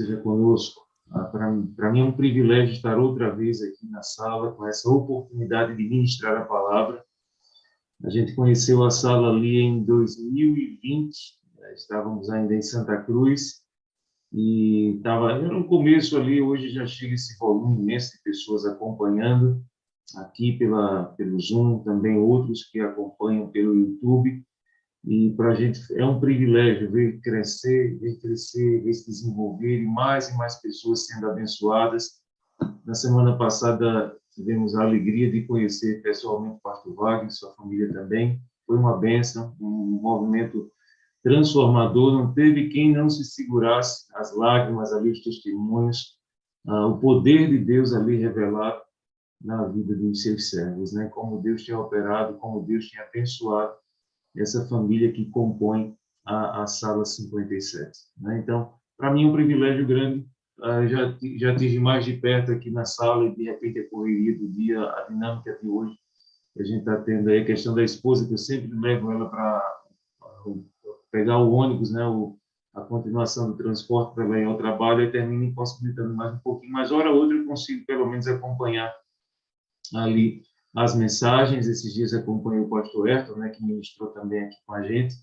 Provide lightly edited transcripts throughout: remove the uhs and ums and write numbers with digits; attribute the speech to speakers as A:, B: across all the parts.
A: Seja conosco. Para mim é um privilégio estar outra vez aqui na sala, com essa oportunidade de ministrar a palavra. A gente conheceu a sala ali em 2020, estávamos ainda em Santa Cruz, e era um começo ali. Hoje já chega esse volume imenso de pessoas acompanhando, aqui pelo Zoom, também outros que acompanham pelo YouTube. E para a gente é um privilégio ver crescer, ver se desenvolver e mais pessoas sendo abençoadas. Na semana passada tivemos a alegria de conhecer pessoalmente o pastor Wagner, sua família também. Foi uma bênção, um movimento transformador. Não teve quem não se segurasse, as lágrimas ali, os testemunhos, o poder de Deus ali revelado na vida dos seus servos, né? Como Deus tinha operado, como Deus tinha abençoado essa família que compõe a Sala 57. Né? Então, para mim é um privilégio grande. Já tive mais de perto aqui na sala e, de repente, a correria do dia, a dinâmica de hoje, que a gente está tendo aí, a questão da esposa, que eu sempre levo ela para pegar o ônibus, né? A continuação do transporte para ela ir ao trabalho, e termina impossibilitando mais um pouquinho, mas hora ou outra eu consigo, pelo menos, acompanhar ali as mensagens. Esses dias acompanhei o pastor Ayrton, né, que ministrou também aqui com a gente,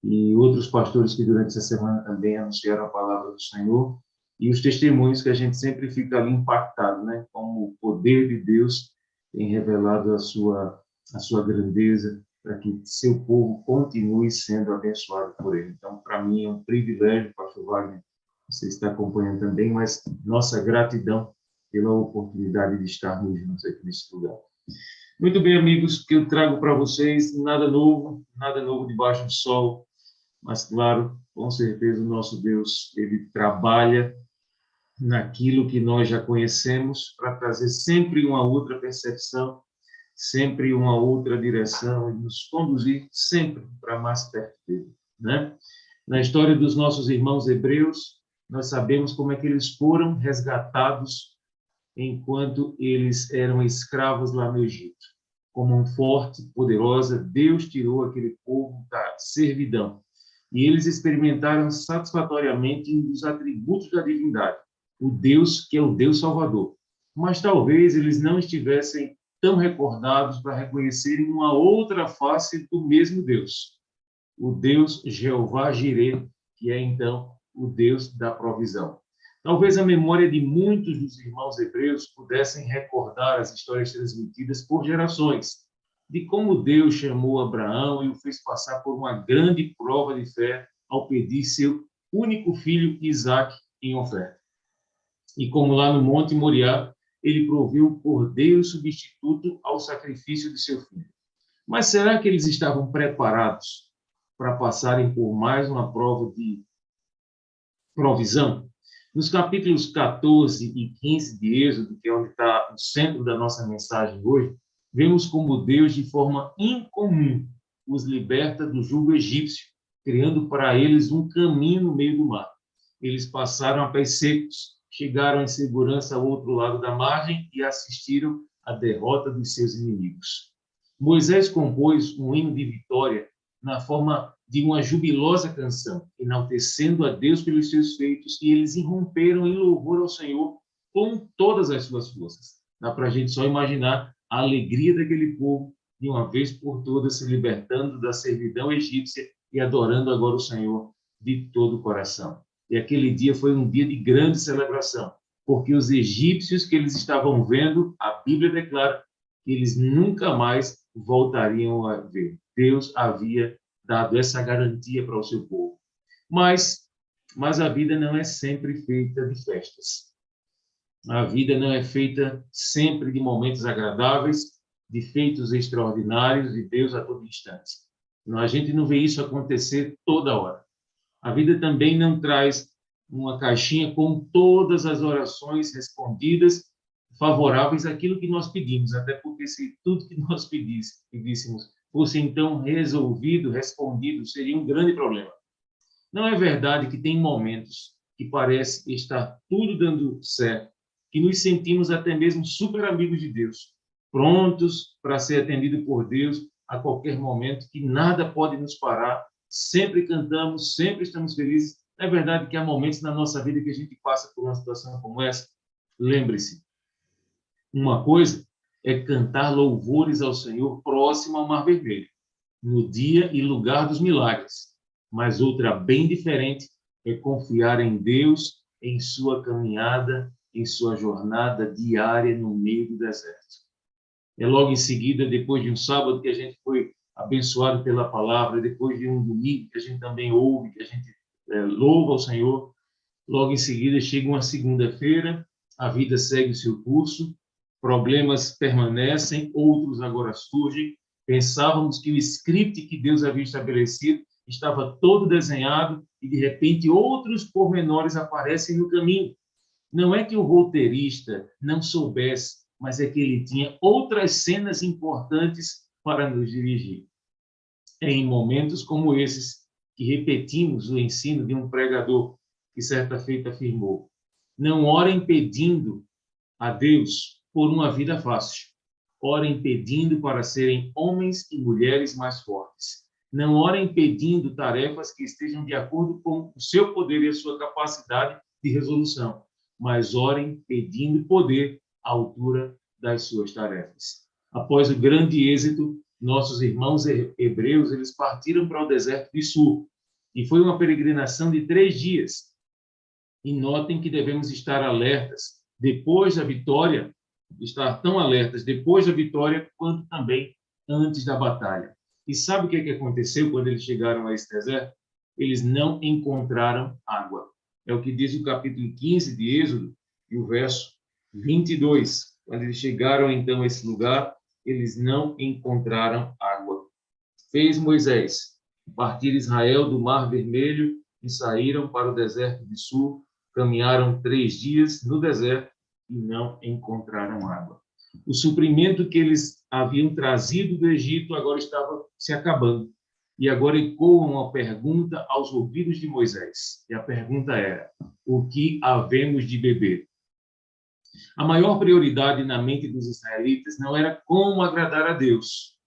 A: e outros pastores que durante essa semana também anunciaram a palavra do Senhor, e os testemunhos que a gente sempre fica ali impactado, né, como o poder de Deus tem revelado a sua grandeza, para que seu povo continue sendo abençoado por ele. Então, para mim é um privilégio, pastor Wagner, você está acompanhando também, mas nossa gratidão pela oportunidade de estarmos juntos aqui nesse lugar. Muito bem, amigos, que eu trago para vocês nada novo debaixo do sol, mas, claro, com certeza o nosso Deus, ele trabalha naquilo que nós já conhecemos para trazer sempre uma outra percepção, sempre uma outra direção e nos conduzir sempre para mais perto dele, né? Na história dos nossos irmãos hebreus, nós sabemos como é que eles foram resgatados enquanto eles eram escravos lá no Egito. Com mão forte, poderosa, Deus tirou aquele povo da servidão. E eles experimentaram satisfatoriamente um dos atributos da divindade, o Deus que é o Deus Salvador. Mas talvez eles não estivessem tão recordados para reconhecerem uma outra face do mesmo Deus, o Deus Jeová Jireh, que é então o Deus da provisão. Talvez a memória de muitos dos irmãos hebreus pudessem recordar as histórias transmitidas por gerações, de como Deus chamou Abraão e o fez passar por uma grande prova de fé ao pedir seu único filho, Isaque, em oferta. E como lá no Monte Moriá, ele proveu o cordeiro substituto ao sacrifício de seu filho. Mas será que eles estavam preparados para passarem por mais uma prova de provisão? Nos capítulos 14 e 15 de Êxodo, que é onde está o centro da nossa mensagem hoje, vemos como Deus, de forma incomum, os liberta do jugo egípcio, criando para eles um caminho no meio do mar. Eles passaram a pés secos, chegaram em segurança ao outro lado da margem e assistiram à derrota dos seus inimigos. Moisés compôs um hino de vitória na forma de uma jubilosa canção, enaltecendo a Deus pelos seus feitos, e eles irromperam em louvor ao Senhor com todas as suas forças. Dá para a gente só imaginar a alegria daquele povo, de uma vez por todas, se libertando da servidão egípcia e adorando agora o Senhor de todo o coração. E aquele dia foi um dia de grande celebração, porque os egípcios que eles estavam vendo, a Bíblia declara que eles nunca mais voltariam a ver. Deus havia dado essa garantia para o seu povo. Mas a vida não é sempre feita de festas. A vida não é feita sempre de momentos agradáveis, de feitos extraordinários de Deus a todo instante. A gente não vê isso acontecer toda hora. A vida também não traz uma caixinha com todas as orações respondidas favoráveis àquilo que nós pedimos, até porque se tudo que nós pedíssemos fosse então resolvido, respondido, seria um grande problema. Não é verdade que tem momentos que parece estar tudo dando certo, que nos sentimos até mesmo super amigos de Deus, prontos para ser atendido por Deus a qualquer momento, que nada pode nos parar, sempre cantamos, sempre estamos felizes, É verdade que há momentos na nossa vida que a gente passa por uma situação como essa. Lembre-se, uma coisa é cantar louvores ao Senhor próximo ao Mar Vermelho, no dia e lugar dos milagres. Mas outra bem diferente é confiar em Deus em sua caminhada, em sua jornada diária no meio do deserto. É logo em seguida, depois de um sábado que a gente foi abençoado pela palavra, depois de um domingo que a gente também ouve, que a gente louva ao Senhor, logo em seguida chega uma segunda-feira, a vida segue o seu curso, problemas permanecem, outros agora surgem. Pensávamos que o script que Deus havia estabelecido estava todo desenhado e, de repente, outros pormenores aparecem no caminho. Não é que o roteirista não soubesse, mas é que ele tinha outras cenas importantes para nos dirigir. É em momentos como esses que repetimos o ensino de um pregador que certa feita afirmou: não orem pedindo a Deus por uma vida fácil. Orem pedindo para serem homens e mulheres mais fortes. Não orem pedindo tarefas que estejam de acordo com o seu poder e a sua capacidade de resolução, mas orem pedindo poder à altura das suas tarefas. Após o grande êxito, nossos irmãos hebreus, eles partiram para o deserto de Sur, e foi uma peregrinação de 3 dias. E notem que devemos estar alertas depois da vitória, estar tão alertas depois da vitória, quanto também antes da batalha. E sabe o que aconteceu quando eles chegaram a esse deserto? Eles não encontraram água. É o que diz o capítulo 15 de Êxodo e o verso 22. Quando eles chegaram, então, a esse lugar, eles não encontraram água. Fez Moisés partir Israel do Mar Vermelho e saíram para o deserto de Sur. Caminharam 3 dias no deserto e não encontraram água. O suprimento que eles haviam trazido do Egito agora estava se acabando. E agora ecoa uma pergunta aos ouvidos de Moisés. E a pergunta era: o que havemos de beber? A maior prioridade na mente dos israelitas não era como agradar a Deus,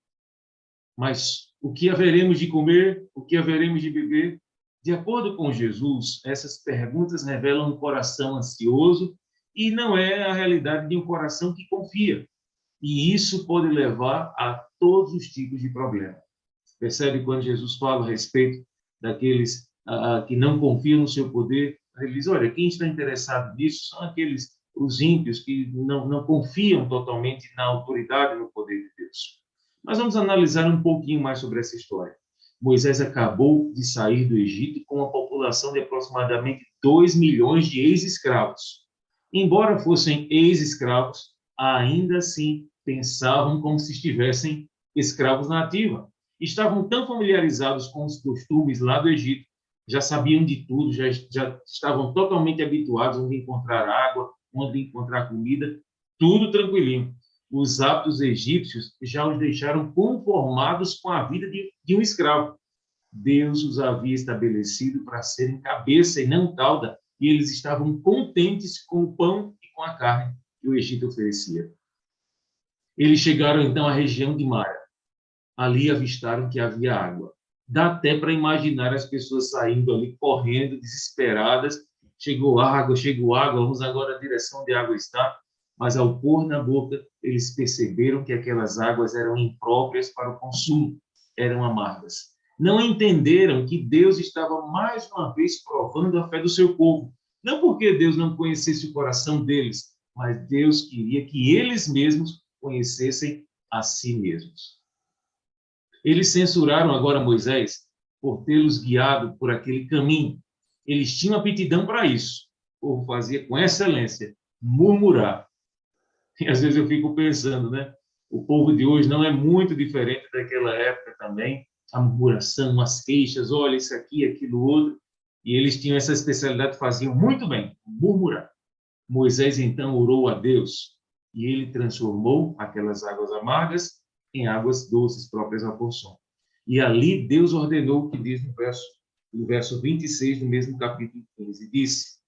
A: mas o que haveremos de comer, o que haveremos de beber. De acordo com Jesus, essas perguntas revelam um coração ansioso e não é a realidade de um coração que confia. E isso pode levar a todos os tipos de problemas. Percebe quando Jesus fala a respeito daqueles que não confiam no seu poder? Ele diz: olha, quem está interessado nisso são aqueles, os ímpios, que não confiam totalmente na autoridade e no poder de Deus. Mas vamos analisar um pouquinho mais sobre essa história. Moisés acabou de sair do Egito com uma população de aproximadamente 2 milhões de ex-escravos. Embora fossem ex-escravos, ainda assim pensavam como se estivessem escravos na ativa. Estavam tão familiarizados com os costumes lá do Egito, já sabiam de tudo, já estavam totalmente habituados onde encontrar água, onde encontrar comida, tudo tranquilinho. Os hábitos egípcios já os deixaram conformados com a vida de um escravo. Deus os havia estabelecido para serem cabeça e não cauda, e eles estavam contentes com o pão e com a carne que o Egito oferecia. Eles chegaram então à região de Mara. Ali avistaram que havia água. Dá até para imaginar as pessoas saindo ali, correndo, desesperadas. Chegou água, vamos agora à direção onde a água está. Mas ao pôr na boca, eles perceberam que aquelas águas eram impróprias para o consumo, eram amargas. Não entenderam que Deus estava mais uma vez provando a fé do seu povo. Não porque Deus não conhecesse o coração deles, mas Deus queria que eles mesmos conhecessem a si mesmos. Eles censuraram agora Moisés por tê-los guiado por aquele caminho. Eles tinham aptidão para isso. O povo fazia com excelência, murmurar. E às vezes eu fico pensando, né? O povo de hoje não é muito diferente daquela época também. A murmuração, as queixas, olha isso aqui, aquilo outro. E eles tinham essa especialidade, faziam muito bem, murmurar. Moisés então orou a Deus e ele transformou aquelas águas amargas em águas doces próprias ao consumo. E ali Deus ordenou o que diz no verso 26 do mesmo capítulo 15. Disse: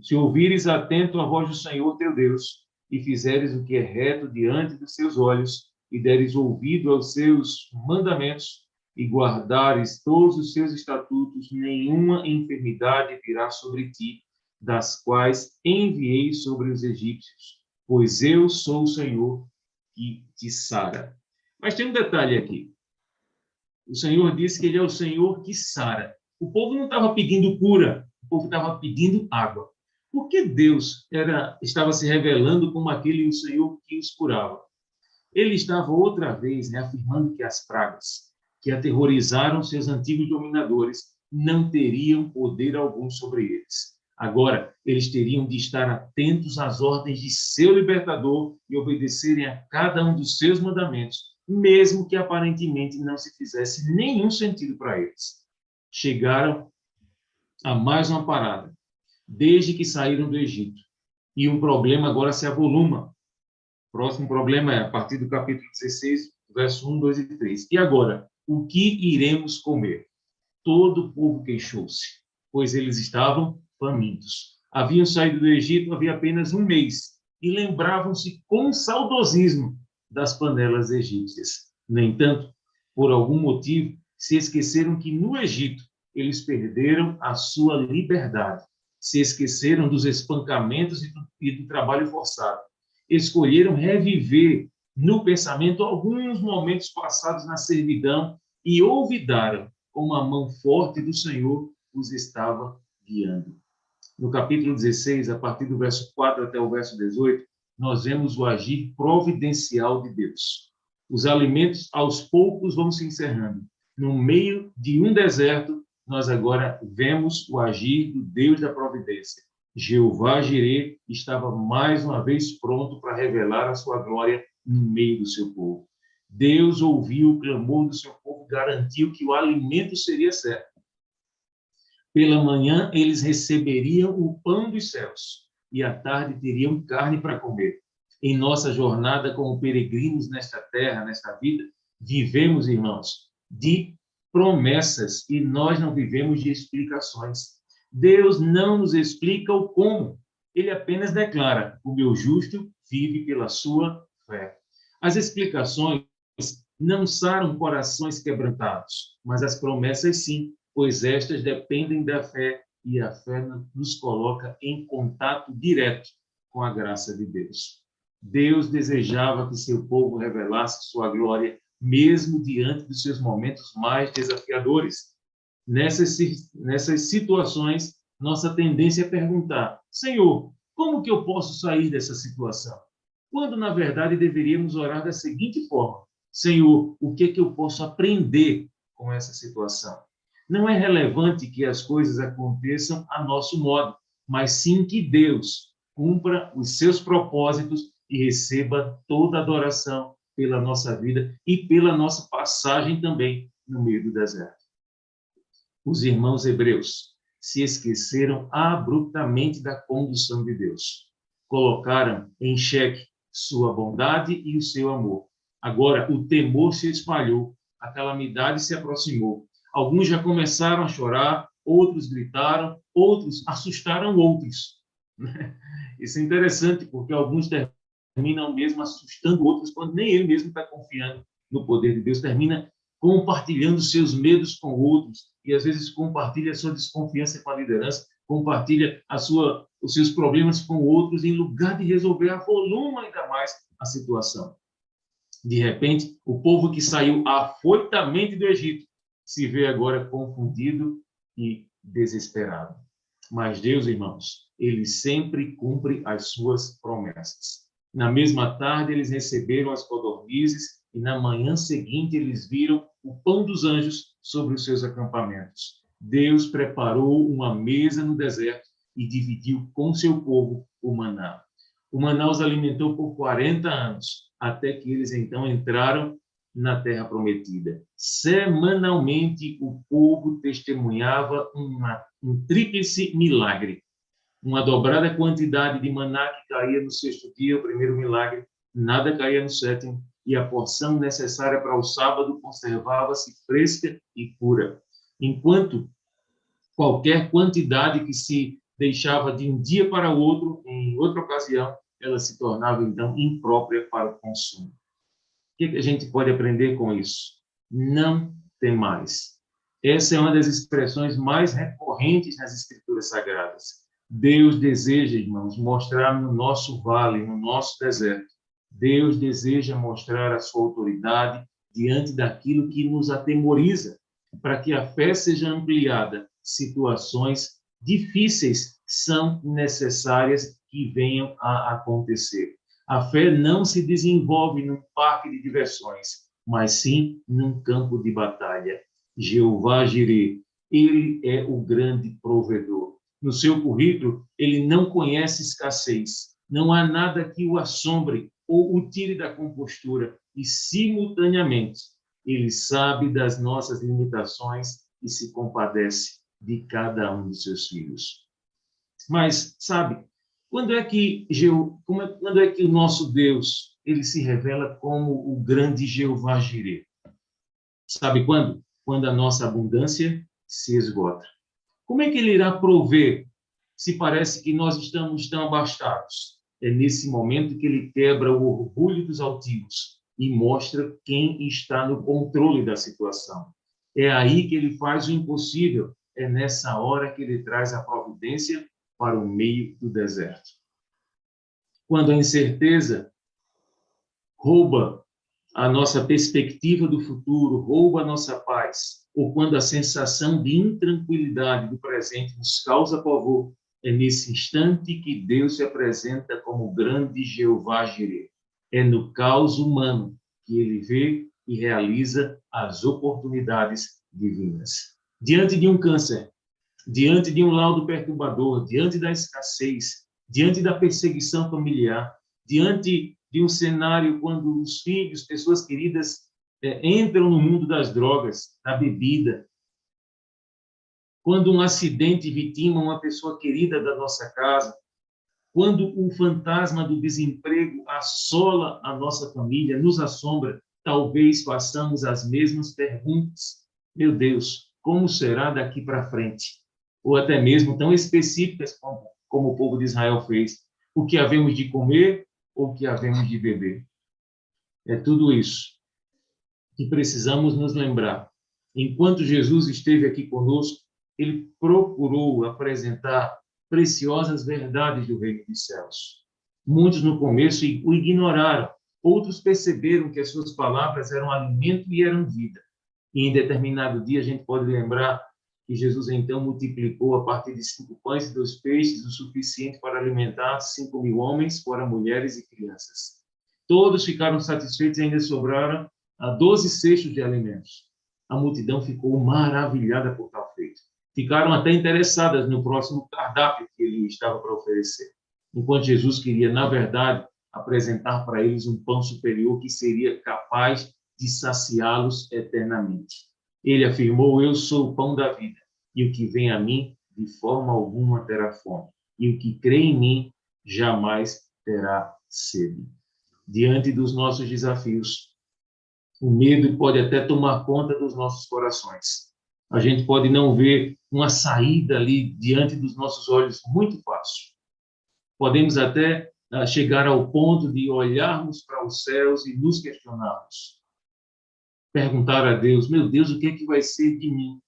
A: se ouvires atento a voz do Senhor teu Deus e fizeres o que é reto diante dos seus olhos e deres ouvido aos seus mandamentos, e guardares todos os seus estatutos, nenhuma enfermidade virá sobre ti, das quais enviei sobre os egípcios, pois eu sou o Senhor que te sara. Mas tem um detalhe aqui. O Senhor disse que ele é o Senhor que sara. O povo não estava pedindo cura, o povo estava pedindo água. Por que Deus estava se revelando como aquele o Senhor que os curava? Ele estava outra vez, né, afirmando que as pragas que aterrorizaram seus antigos dominadores não teriam poder algum sobre eles. Agora, eles teriam de estar atentos às ordens de seu libertador e obedecerem a cada um dos seus mandamentos, mesmo que aparentemente não se fizesse nenhum sentido para eles. Chegaram a mais uma parada, desde que saíram do Egito. E um problema agora se avoluma. O próximo problema é a partir do capítulo 16, verso 1, 2 e 3. E agora, o que iremos comer? Todo o povo queixou-se, pois eles estavam famintos. Haviam saído do Egito havia apenas um mês e lembravam-se com saudosismo das panelas egípcias. No entanto, por algum motivo, se esqueceram que no Egito eles perderam a sua liberdade, se esqueceram dos espancamentos e do trabalho forçado. Escolheram reviver no pensamento alguns momentos passados na servidão e olvidaram como a mão forte do Senhor os estava guiando. No capítulo 16, a partir do verso 4 até o verso 18, nós vemos o agir providencial de Deus. Os alimentos, aos poucos, vão se encerrando. No meio de um deserto, nós agora vemos o agir do Deus da providência. Jeová Jireh estava mais uma vez pronto para revelar a sua glória no meio do seu povo. Deus ouviu o clamor do seu povo, garantiu que o alimento seria certo. Pela manhã, eles receberiam o pão dos céus e à tarde teriam carne para comer. Em nossa jornada como peregrinos nesta terra, nesta vida, vivemos, irmãos, de promessas e nós não vivemos de explicações. Deus não nos explica o como, ele apenas declara: o meu justo vive pela sua fé. As explicações não saram corações quebrantados, mas as promessas sim, pois estas dependem da fé e a fé nos coloca em contato direto com a graça de Deus. Deus desejava que seu povo revelasse sua glória, mesmo diante dos seus momentos mais desafiadores. Nessas situações, nossa tendência é perguntar: Senhor, como que eu posso sair dessa situação? Quando, na verdade, deveríamos orar da seguinte forma: Senhor, o que eu posso aprender com essa situação? Não é relevante que as coisas aconteçam a nosso modo, mas sim que Deus cumpra os seus propósitos e receba toda a adoração pela nossa vida e pela nossa passagem também no meio do deserto. Os irmãos hebreus se esqueceram abruptamente da condução de Deus. Colocaram em xeque sua bondade e o seu amor. Agora, o temor se espalhou, a calamidade se aproximou. Alguns já começaram a chorar, outros gritaram, outros assustaram outros. Isso é interessante, porque alguns terminam mesmo assustando outros, quando nem ele mesmo está confiando no poder de Deus, termina compartilhando seus medos com outros, e às vezes compartilha a sua desconfiança com a liderança, compartilha os seus problemas com outros, em lugar de resolver, avoluma ainda mais a situação. De repente, o povo que saiu afoitamente do Egito se vê agora confundido e desesperado. Mas Deus, irmãos, ele sempre cumpre as suas promessas. Na mesma tarde, eles receberam as codornizes e na manhã seguinte eles viram o pão dos anjos sobre os seus acampamentos. Deus preparou uma mesa no deserto e dividiu com seu povo o maná. O maná os alimentou por 40 anos, até que eles então entraram na terra prometida. Semanalmente, o povo testemunhava um tríplice milagre. Uma dobrada quantidade de maná que caía no sexto dia, o primeiro milagre, nada caía no sétimo, e a porção necessária para o sábado conservava-se fresca e pura. Enquanto qualquer quantidade que se deixava de um dia para o outro, em outra ocasião, ela se tornava, então, imprópria para o consumo. O que a gente pode aprender com isso? Não temais. Essa é uma das expressões mais recorrentes nas Escrituras Sagradas. Deus deseja, irmãos, mostrar no nosso vale, no nosso deserto. Deus deseja mostrar a sua autoridade diante daquilo que nos atemoriza, para que a fé seja ampliada. Situações difíceis são necessárias que venham a acontecer. A fé não se desenvolve num parque de diversões, mas sim num campo de batalha. Jeová Jireh, ele é o grande provedor. No seu currículo, ele não conhece escassez. Não há nada que o assombre ou o tire da compostura. E, simultaneamente, ele sabe das nossas limitações e se compadece de cada um de seus filhos. Mas, sabe, quando é que o nosso Deus ele se revela como o grande Jeová Jireh? Sabe quando? Quando a nossa abundância se esgota. Como é que ele irá prover se parece que nós estamos tão abastados? É nesse momento que ele quebra o orgulho dos altivos e mostra quem está no controle da situação. É aí que ele faz o impossível. É nessa hora que ele traz a providência para o meio do deserto. Quando a incerteza rouba a nossa perspectiva do futuro, rouba a nossa paz, ou quando a sensação de intranquilidade do presente nos causa pavor, é nesse instante que Deus se apresenta como o grande Jeová Jireh. É no caos humano que ele vê e realiza as oportunidades divinas. Diante de um câncer, diante de um laudo perturbador, diante da escassez, diante da perseguição familiar, diante de um cenário quando os filhos, pessoas queridas, entram no mundo das drogas, da bebida, quando um acidente vitima uma pessoa querida da nossa casa, quando o fantasma do desemprego assola a nossa família, nos assombra, talvez façamos as mesmas perguntas. Meu Deus, como será daqui para frente? Ou até mesmo tão específicas como o povo de Israel fez. O que havemos de comer ou o que havemos de beber? É tudo isso que precisamos nos lembrar. Enquanto Jesus esteve aqui conosco, ele procurou apresentar preciosas verdades do reino dos céus. Muitos no começo o ignoraram, outros perceberam que as suas palavras eram alimento e eram vida. E em determinado dia a gente pode lembrar que Jesus então multiplicou a partir de 5 pães e 2 peixes o suficiente para alimentar 5.000 homens, fora mulheres e crianças. Todos ficaram satisfeitos e ainda sobraram 12 cestos de alimentos. A multidão ficou maravilhada por tal feito. Ficaram até interessadas no próximo cardápio que ele estava para oferecer. Enquanto Jesus queria, na verdade, apresentar para eles um pão superior que seria capaz de saciá-los eternamente. Ele afirmou: eu sou o pão da vida, e o que vem a mim, de forma alguma terá fome, e o que crê em mim, jamais terá sede. Diante dos nossos desafios, o medo pode até tomar conta dos nossos corações. A gente pode não ver uma saída ali diante dos nossos olhos muito fácil. Podemos até chegar ao ponto de olharmos para os céus e nos questionarmos. Perguntar a Deus: meu Deus, o que é que vai ser de mim?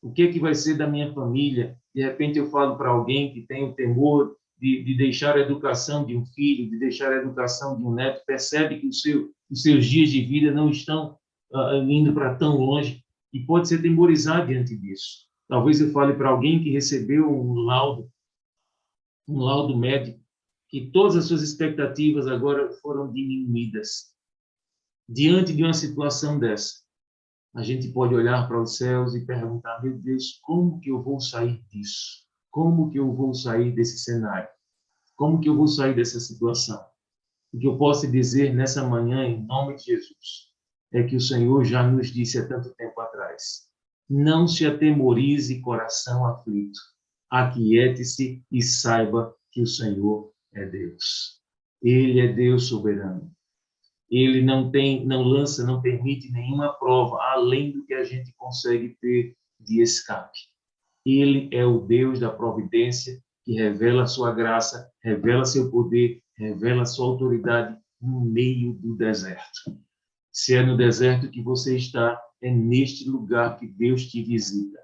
A: O que é que vai ser da minha família? De repente eu falo para alguém que tem o temor de deixar a educação de um filho, de deixar a educação de um neto, percebe que os seus dias de vida não estão indo para tão longe e pode se atemorizar diante disso. Talvez eu fale para alguém que recebeu um laudo médico, que todas as suas expectativas agora foram diminuídas. Diante de uma situação dessa, a gente pode olhar para os céus e perguntar: meu Deus, como que eu vou sair disso? Como que eu vou sair desse cenário? Como que eu vou sair dessa situação? O que eu posso dizer nessa manhã, em nome de Jesus, é que o Senhor já nos disse há tanto tempo atrás: não se atemorize, coração aflito. Aquiete-se e saiba que o Senhor é Deus. Ele é Deus soberano. Ele não lança, não permite nenhuma prova além do que a gente consegue ter de escape. Ele é o Deus da providência que revela a sua graça, revela seu poder, revela a sua autoridade no meio do deserto. Se é no deserto que você está, é neste lugar que Deus te visita.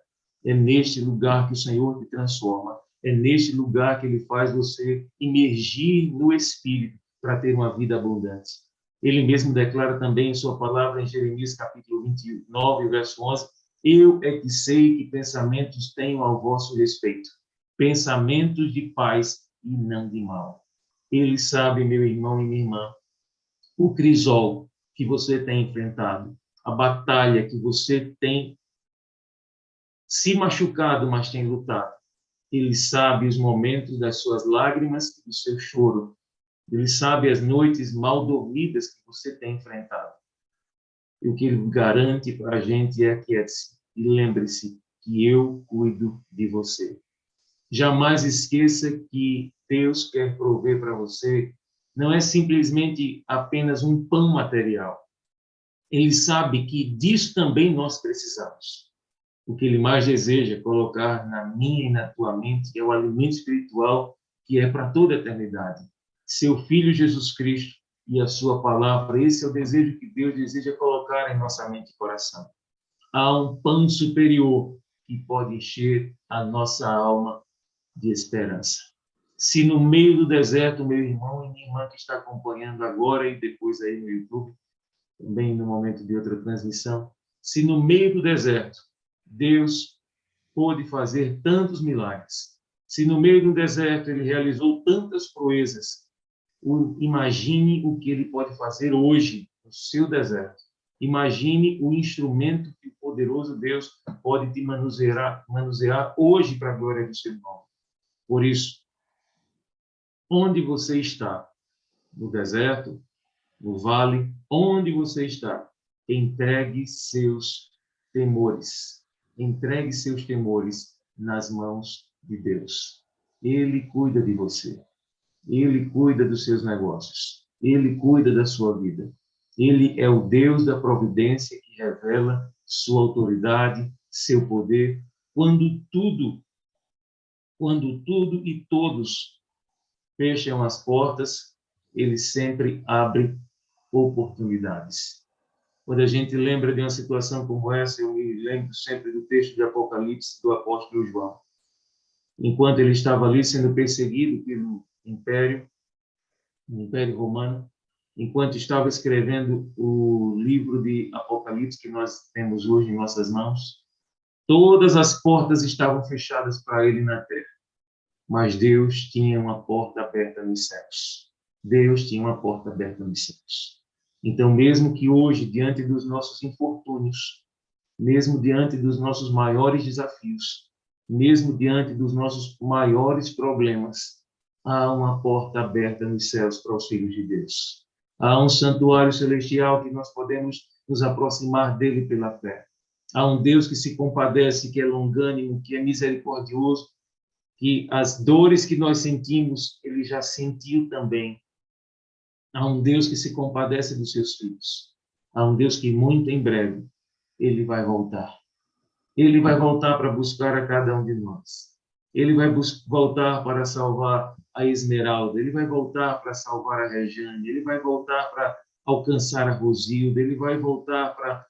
A: É neste lugar que o Senhor te transforma. É neste lugar que Ele faz você imergir no Espírito para ter uma vida abundante. Ele mesmo declara também em sua palavra em Jeremias capítulo 29, verso 11, eu é que sei que pensamentos tenho ao vosso respeito, pensamentos de paz e não de mal. Ele sabe, meu irmão e minha irmã, o crisol que você tem enfrentado, a batalha que você tem se machucado, mas tem lutado. Ele sabe os momentos das suas lágrimas e do seu choro. Ele sabe as noites mal dormidas que você tem enfrentado. E o que ele garante para a gente é que e lembre-se que eu cuido de você. Jamais esqueça que Deus quer prover para você não é simplesmente apenas um pão material. Ele sabe que disso também nós precisamos. O que ele mais deseja é colocar na minha e na tua mente é o alimento espiritual que é para toda a eternidade. Seu Filho Jesus Cristo e a sua palavra, esse é o desejo que Deus deseja colocar em nossa mente e coração. Há um pão superior que pode encher a nossa alma de esperança. Se no meio do deserto, meu irmão e minha irmã que está acompanhando agora e depois aí no YouTube, também no momento de outra transmissão, se no meio do deserto Deus pôde fazer tantos milagres, se no meio do deserto ele realizou tantas proezas, imagine o que ele pode fazer hoje no seu deserto. Imagine o instrumento que o poderoso Deus pode te manusear hoje para a glória do seu nome. Por isso, onde você está, no deserto, no vale, onde você está, entregue seus temores. Entregue seus temores nas mãos de Deus. Ele cuida de você. Ele cuida dos seus negócios. Ele cuida da sua vida. Ele é o Deus da providência que revela sua autoridade, seu poder, quando tudo e todos fecham as portas, ele sempre abre oportunidades. Quando a gente lembra de uma situação como essa, eu me lembro sempre do texto de Apocalipse do apóstolo João. Enquanto ele estava ali sendo perseguido pelo Império Romano, enquanto estava escrevendo o livro de Apocalipse que nós temos hoje em nossas mãos, todas as portas estavam fechadas para ele na terra. Mas Deus tinha uma porta aberta nos céus. Deus tinha uma porta aberta nos céus. Então, mesmo que hoje, diante dos nossos infortúnios, mesmo diante dos nossos maiores desafios, mesmo diante dos nossos maiores problemas, há uma porta aberta nos céus para os filhos de Deus. Há um santuário celestial que nós podemos nos aproximar dele pela fé. Há um Deus que se compadece, que é longânimo, que é misericordioso, que as dores que nós sentimos, ele já sentiu também. Há um Deus que se compadece dos seus filhos. Há um Deus que muito em breve ele vai voltar. Ele vai voltar para buscar a cada um de nós. Ele vai voltar para salvar a Esmeralda. Ele vai voltar para salvar a Rejane. Ele vai voltar para alcançar a Rosilda. Ele vai voltar para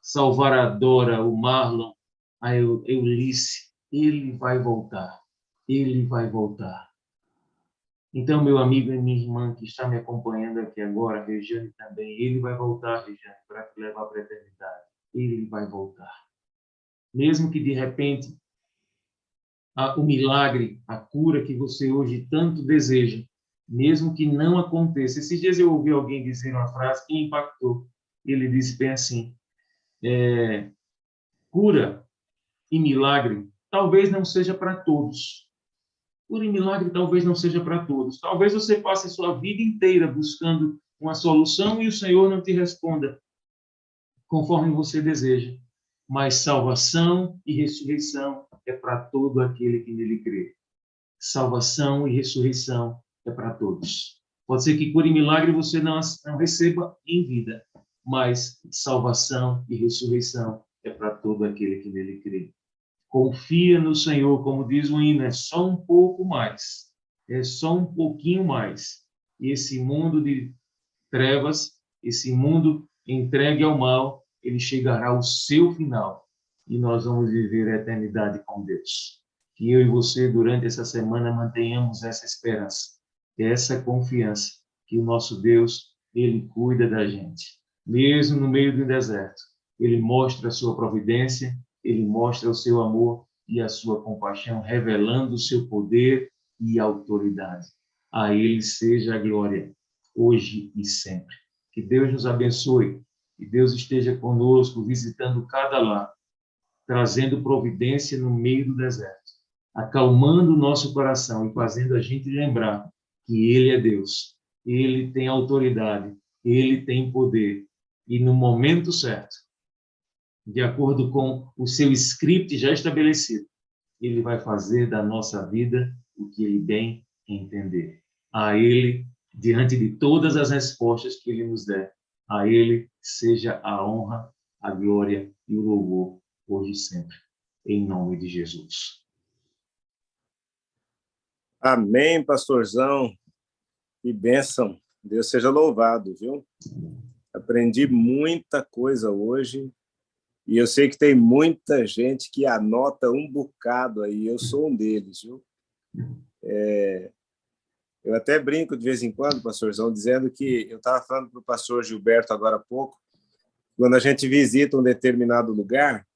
A: salvar a Dora, o Marlon, a Eunice. Ele vai voltar. Ele vai voltar. Então, meu amigo e minha irmã que está me acompanhando aqui agora, Regiane também, ele vai voltar, Regiane, para te levar para a eternidade. Ele vai voltar. Mesmo que, de repente, o milagre, a cura que você hoje tanto deseja, mesmo que não aconteça. Esses dias eu ouvi alguém dizer uma frase que me impactou. Ele disse bem assim, cura e milagre talvez não seja para todos. Cura e milagre talvez não seja para todos. Talvez você passe a sua vida inteira buscando uma solução e o Senhor não te responda conforme você deseja. Mas salvação e ressurreição é para todo aquele que nele crê. Salvação e ressurreição é para todos. Pode ser que cura e milagre você não receba em vida, mas salvação e ressurreição é para todo aquele que nele crê. Confia no Senhor, como diz o hino, é só um pouco mais, é só um pouquinho mais. E esse mundo de trevas, esse mundo entregue ao mal, ele chegará ao seu final e nós vamos viver a eternidade com Deus. Que eu e você, durante essa semana, mantenhamos essa esperança, essa confiança, que o nosso Deus, ele cuida da gente. Mesmo no meio do deserto, ele mostra a sua providência, ele mostra o seu amor e a sua compaixão, revelando o seu poder e autoridade. A ele seja a glória, hoje e sempre. Que Deus nos abençoe, que Deus esteja conosco, visitando cada lar, trazendo providência no meio do deserto, acalmando o nosso coração e fazendo a gente lembrar que Ele é Deus, Ele tem autoridade, Ele tem poder. E no momento certo, de acordo com o seu script já estabelecido, Ele vai fazer da nossa vida o que Ele bem entender. A Ele, diante de todas as respostas que Ele nos der, a Ele seja a honra, a glória e o louvor, hoje e sempre, em nome de Jesus.
B: Amém, pastorzão. Que bênção. Deus seja louvado, viu? Aprendi muita coisa hoje e eu sei que tem muita gente que anota um bocado aí. Eu sou um deles, viu? Eu até brinco de vez em quando, pastorzão, dizendo que eu estava falando para o pastor Gilberto agora há pouco, quando a gente visita um determinado lugar,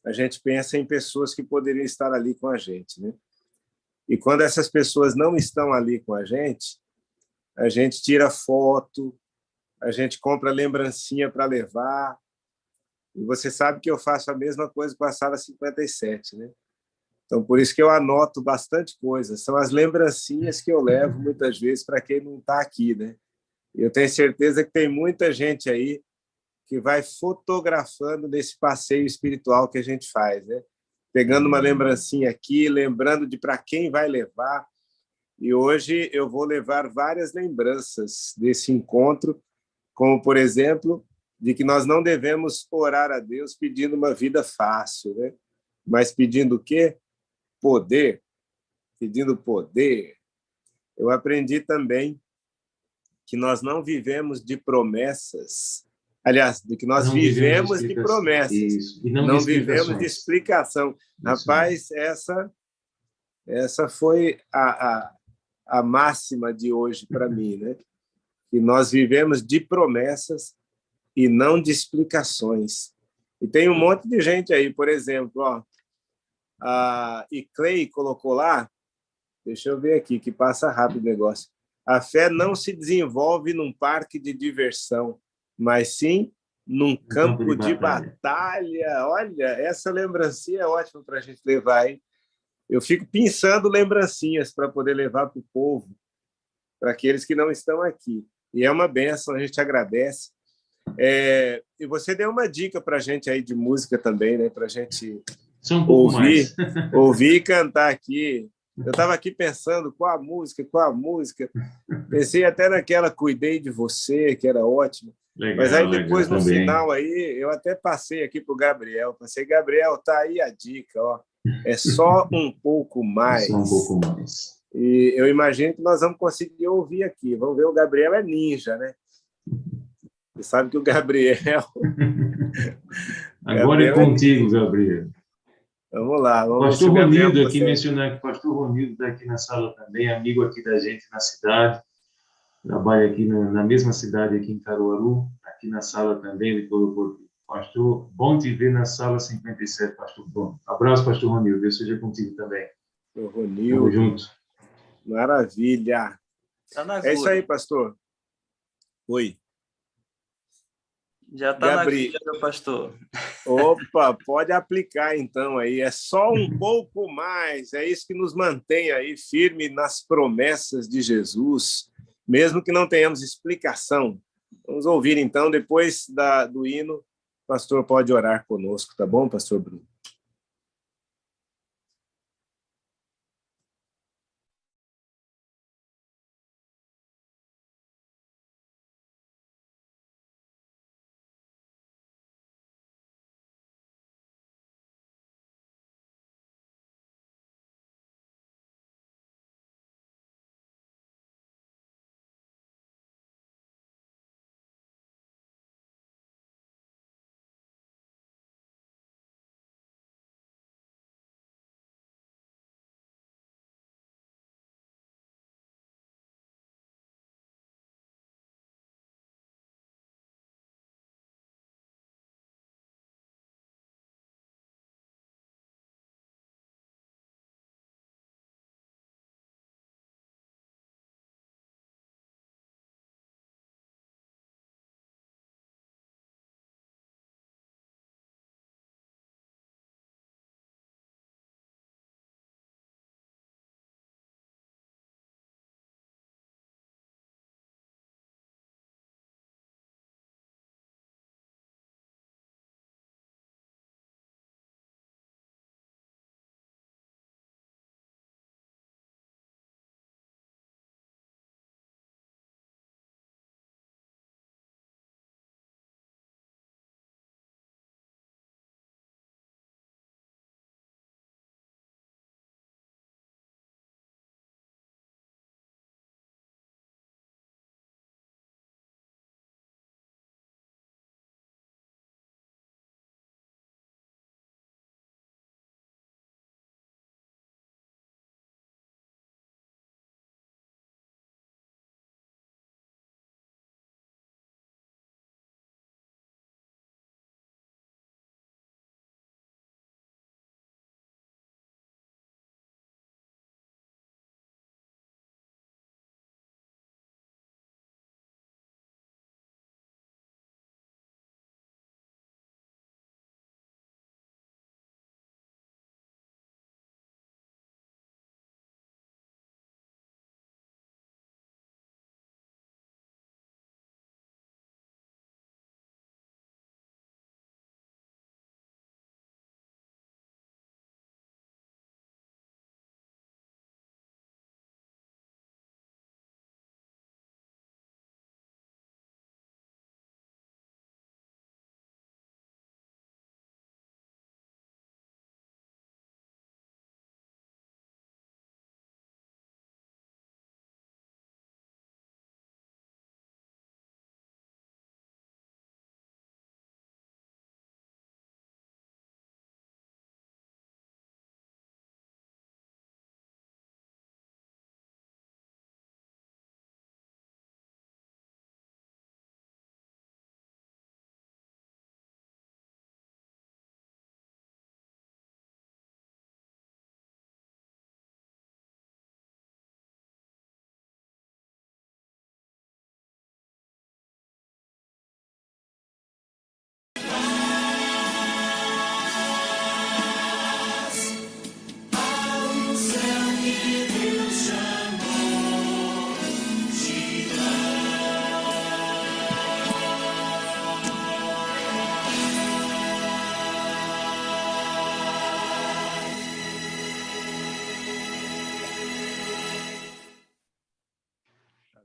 B: a gente pensa em pessoas que poderiam estar ali com a gente, né? E quando essas pessoas não estão ali com a gente tira foto, a gente compra lembrancinha para levar. E você sabe que eu faço a mesma coisa com a Sala 57, né? Então, por isso que eu anoto bastante coisa. São as lembrancinhas que eu levo, muitas vezes, para quem não está aqui, né? Eu tenho certeza que tem muita gente aí que vai fotografando nesse passeio espiritual que a gente faz, né? Pegando uma lembrancinha aqui, lembrando de para quem vai levar. E hoje eu vou levar várias lembranças desse encontro, como, por exemplo, de que nós não devemos orar a Deus pedindo uma vida fácil, né? Mas pedindo o quê? Poder. Pedindo poder. Eu aprendi também que nós não vivemos de promessas. Aliás, de que nós
A: Não vivemos de
B: vivemos de
A: explicação.
B: promessas.
A: Isso. E não de
B: Não vivemos de
A: explicações.
B: explicação.
A: Isso mesmo.
B: Rapaz, essa foi a máxima de hoje para mim, né? Que nós vivemos de promessas e não de explicações. E tem um monte de gente aí, por exemplo, ó, e Clay colocou lá, deixa eu ver aqui, que passa rápido o negócio. A fé não se desenvolve num parque de diversão, mas sim num
A: Um campo de
B: campo de
A: batalha.
B: batalha. Olha, essa lembrancinha é ótima para a gente levar, hein? Eu fico pensando lembrancinhas para poder levar para o povo, para aqueles que não estão aqui. E é uma bênção, a gente agradece. E você deu uma dica para a gente aí de música também, né? Para a gente
A: Só um pouco mais.
B: ouvir e cantar aqui. Eu estava aqui pensando qual a música. Pensei até naquela Cuidei de Você, que era ótima. Mas aí
A: Legal,
B: depois,
A: legal
B: no
A: também.
B: final, aí, eu até passei aqui para o Gabriel. Passei, Gabriel, tá aí a dica, ó. É só um pouco
A: Só um
B: mais.
A: pouco mais.
B: E eu imagino que nós vamos conseguir ouvir aqui. Vamos ver, o Gabriel é ninja, né? Você sabe que o Gabriel...
A: Agora é
B: Gabriel é
A: contigo,
B: ninja.
A: Gabriel.
B: Vamos lá, vamos ver se
A: Pastor
B: o Gabriel
A: Ronildo, aqui
B: consegue.
A: mencionar que o pastor Ronildo está aqui na sala também, amigo aqui da gente na cidade, trabalha aqui na mesma cidade, aqui em Caruaru, aqui na sala também, ele colocou, pastor, bom te ver na sala 57, pastor Bruno. Abraço, pastor Ronildo, Deus seja contigo também.
B: O
A: Tamo
B: Ronildo.
A: junto.
B: Maravilha.
C: Tá na
B: É isso aí,
C: agulha.
B: pastor. Oi.
C: Já tá na agulha, meu pastor.
B: Opa, pode aplicar então aí. É só um pouco mais. É isso que nos mantém aí firme nas promessas de Jesus, mesmo que não tenhamos explicação. Vamos ouvir então, depois do hino, o pastor pode orar conosco, tá bom, pastor Bruno?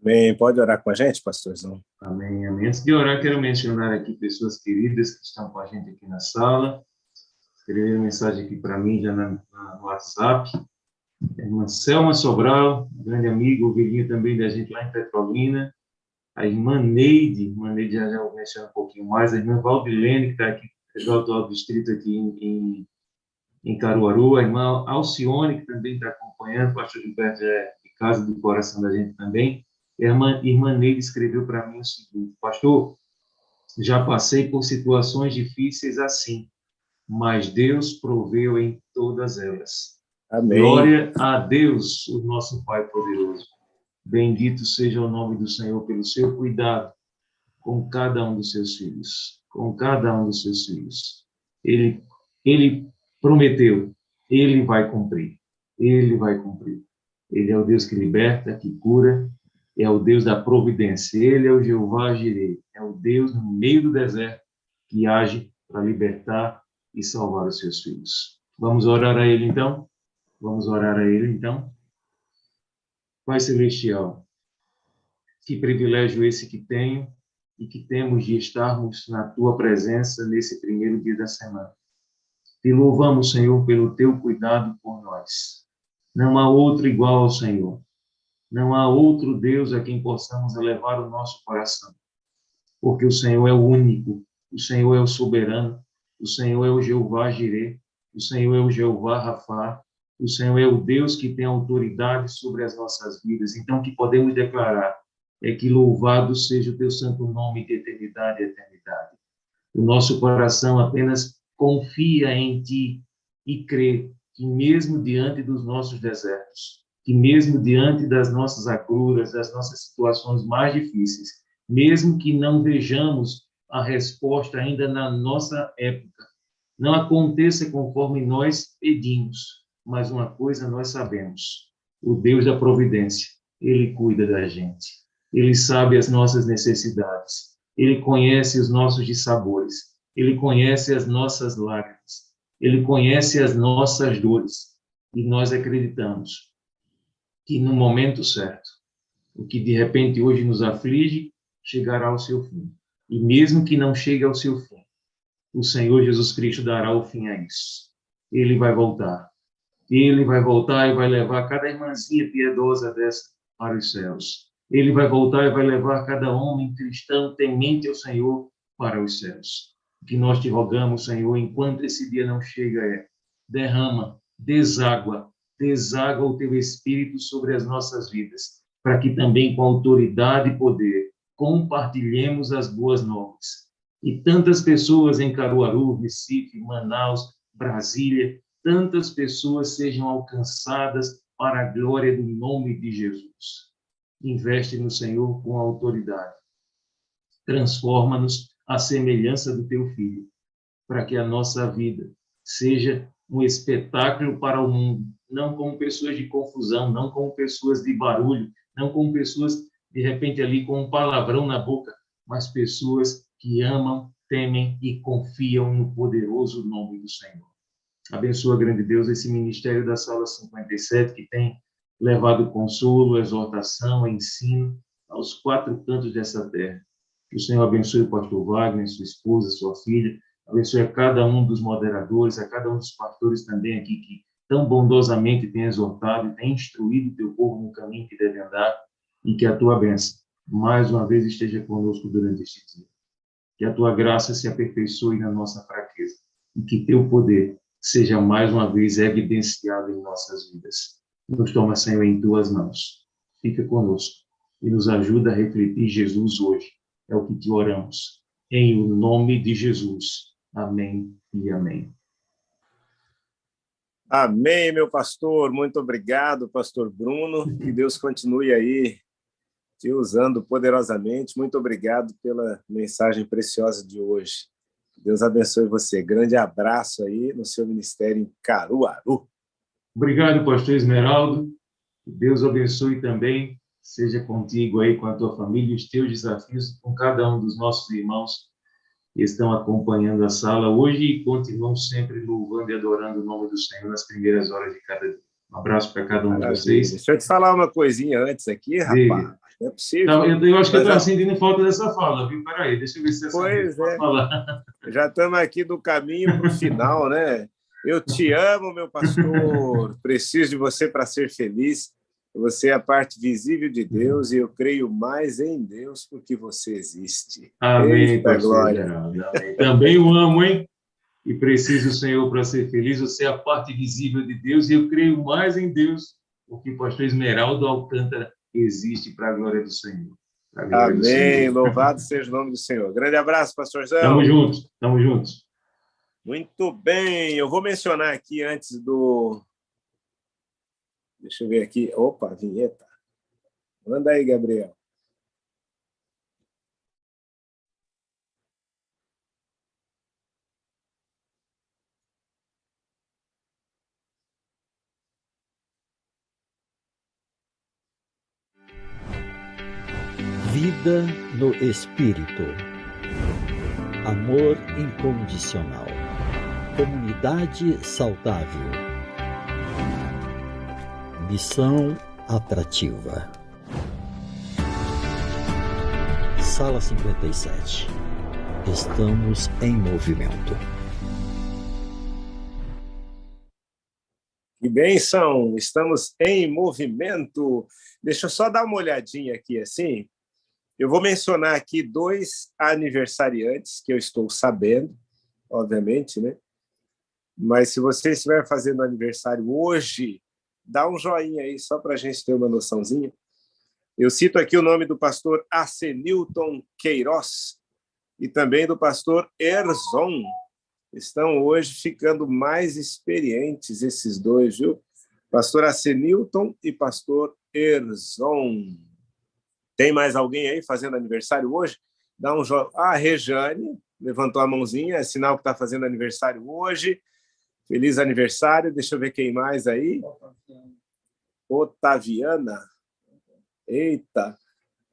B: Amém. Pode orar com a gente, pastorzão?
A: Amém, amém. Antes de orar, quero mencionar aqui pessoas queridas que estão com a gente aqui na sala. Escreveram mensagem aqui para mim já no WhatsApp. A irmã Selma Sobral, um grande amigo, ovelhinho também da gente lá em Petrolina. A irmã Neide já vou mencionar um pouquinho mais. A irmã Valdilene, que está aqui, do atual distrito aqui em Caruaru. A irmã Alcione, que também está acompanhando. O pastor Gilberto é de casa do coração da gente também. A irmã Neide escreveu para mim o seguinte: pastor, já passei por situações difíceis assim, mas Deus proveu em todas elas.
B: Amém.
A: Glória a Deus, o nosso Pai poderoso. Bendito seja o nome do Senhor pelo seu cuidado com cada um dos seus filhos, com cada um dos seus filhos. Ele prometeu, ele vai cumprir, ele vai cumprir. Ele é o Deus que liberta, que cura, é o Deus da providência. Ele é o Jeová Jireh, é o Deus no meio do deserto que age para libertar e salvar os seus filhos. Vamos orar a ele, então? Vamos orar a ele, então? Pai Celestial, que privilégio esse que tenho e que temos de estarmos na Tua presença nesse primeiro dia da semana. Te louvamos, Senhor, pelo Teu cuidado por nós. Não há outro igual ao Senhor. Não há outro Deus a quem possamos elevar o nosso coração. Porque o Senhor é o único, o Senhor é o soberano, o Senhor é o Jeová Jireh, o Senhor é o Jeová Rafá, o Senhor é o Deus que tem autoridade sobre as nossas vidas. Então, o que podemos declarar é que louvado seja o teu santo nome de eternidade a eternidade. O nosso coração apenas confia em ti e crê que mesmo diante dos nossos desertos, que mesmo diante das nossas agruras, das nossas situações mais difíceis, mesmo que não vejamos a resposta ainda na nossa época, não aconteça conforme nós pedimos, mas uma coisa nós sabemos: o Deus da providência, Ele cuida da gente. Ele sabe as nossas necessidades. Ele conhece os nossos dissabores. Ele conhece as nossas lágrimas. Ele conhece as nossas dores. E nós acreditamos que no momento certo, o que de repente hoje nos aflige, chegará ao seu fim. E mesmo que não chegue ao seu fim, o Senhor Jesus Cristo dará o fim a isso. Ele vai voltar. Ele vai voltar e vai levar cada irmãzinha piedosa dessa para os céus. Ele vai voltar e vai levar cada homem cristão temente ao Senhor para os céus. O que nós te rogamos, Senhor, enquanto esse dia não chega, é: derrama, deságua o teu Espírito sobre as nossas vidas, para que também com autoridade e poder compartilhemos as boas novas. E tantas pessoas em Caruaru, Recife, Manaus, Brasília, tantas pessoas sejam alcançadas para a glória do nome de Jesus. Investe no Senhor com autoridade. Transforma-nos à semelhança do teu Filho, para que a nossa vida seja um espetáculo para o mundo, não como pessoas de confusão, não como pessoas de barulho, não como pessoas, de repente, ali com um palavrão na boca, mas pessoas que amam, temem e confiam no poderoso nome do Senhor. Abençoa, grande Deus, esse ministério da Sala 57, que tem levado consolo, exortação, ensino aos quatro cantos dessa terra. Que o Senhor abençoe o pastor Wagner, sua esposa, sua filha, abençoe a cada um dos moderadores, a cada um dos pastores também aqui que tão bondosamente tem exortado e tem instruído o teu povo no caminho que deve andar, e que a tua bênção mais uma vez esteja conosco durante este dia. Que a tua graça se aperfeiçoe na nossa fraqueza e que teu poder seja mais uma vez evidenciado em nossas vidas. Nos toma, Senhor, em tuas mãos. Fica conosco e nos ajuda a refletir Jesus hoje. É o que te oramos. Em o nome de Jesus. Amém e amém.
B: Amém, meu pastor. Muito obrigado, pastor Bruno. Que Deus continue aí te usando poderosamente. Muito obrigado pela mensagem preciosa de hoje. Deus abençoe você. Grande abraço aí no seu ministério em Caruaru.
A: Obrigado, pastor Esmeraldo. Deus abençoe também. Seja contigo aí, com a tua família, os teus desafios, com cada um dos nossos irmãos que estão acompanhando a sala hoje e continuam sempre louvando e adorando o nome do Senhor nas primeiras horas de cada dia. Um abraço para cada um de
B: Maravilha.
A: vocês.
B: Deixa eu te falar uma coisinha antes aqui, rapaz.
A: Diga.
B: Não é possível.
A: Não, eu acho que eu
B: Mas,
A: estou sentindo falta dessa fala, viu? Peraí, deixa eu ver se essa vez
B: pois
A: pode
B: é,
A: falar.
B: já estamos aqui do caminho para o final, né? Eu te amo, meu pastor. Preciso de você para ser feliz. Você é a parte visível de Deus e eu creio mais em Deus porque você existe.
A: Amém,
B: Eita
A: pastor
B: glória.
A: Geraldo. Amém. Também o amo, hein? E preciso do Senhor para ser feliz. Você é a parte visível de Deus e eu creio mais em Deus porque o pastor Esmeraldo Alcântara existe para a glória do Senhor. Para a glória do
B: Amém.
A: Senhor.
B: Louvado seja o nome do Senhor. Grande abraço, pastorzão.
A: Tamo juntos, tamo juntos.
B: Muito bem. Eu vou mencionar aqui antes do... Deixa eu ver aqui. Opa, vinheta. Manda aí, Gabriel.
D: Vida no Espírito. Amor incondicional. Comunidade saudável. Missão atrativa. Sala 57. Estamos em movimento.
B: Que bênção! Estamos em movimento. Deixa eu só dar uma olhadinha aqui assim. Eu vou mencionar aqui 2 aniversariantes que eu estou sabendo, obviamente, né? Mas se você estiver fazendo aniversário hoje, dá um joinha aí, só para a gente ter uma noçãozinha. Eu cito aqui o nome do pastor Acenilton Queiroz e também do pastor Erzon. Estão hoje ficando mais experientes esses dois, viu? Pastor Acenilton e pastor Erzon. Tem mais alguém aí fazendo aniversário hoje? Dá um joinha. Ah, a Rejane levantou a mãozinha, é sinal que está fazendo aniversário hoje. Feliz aniversário. Deixa eu ver quem mais aí. Otaviana. Eita.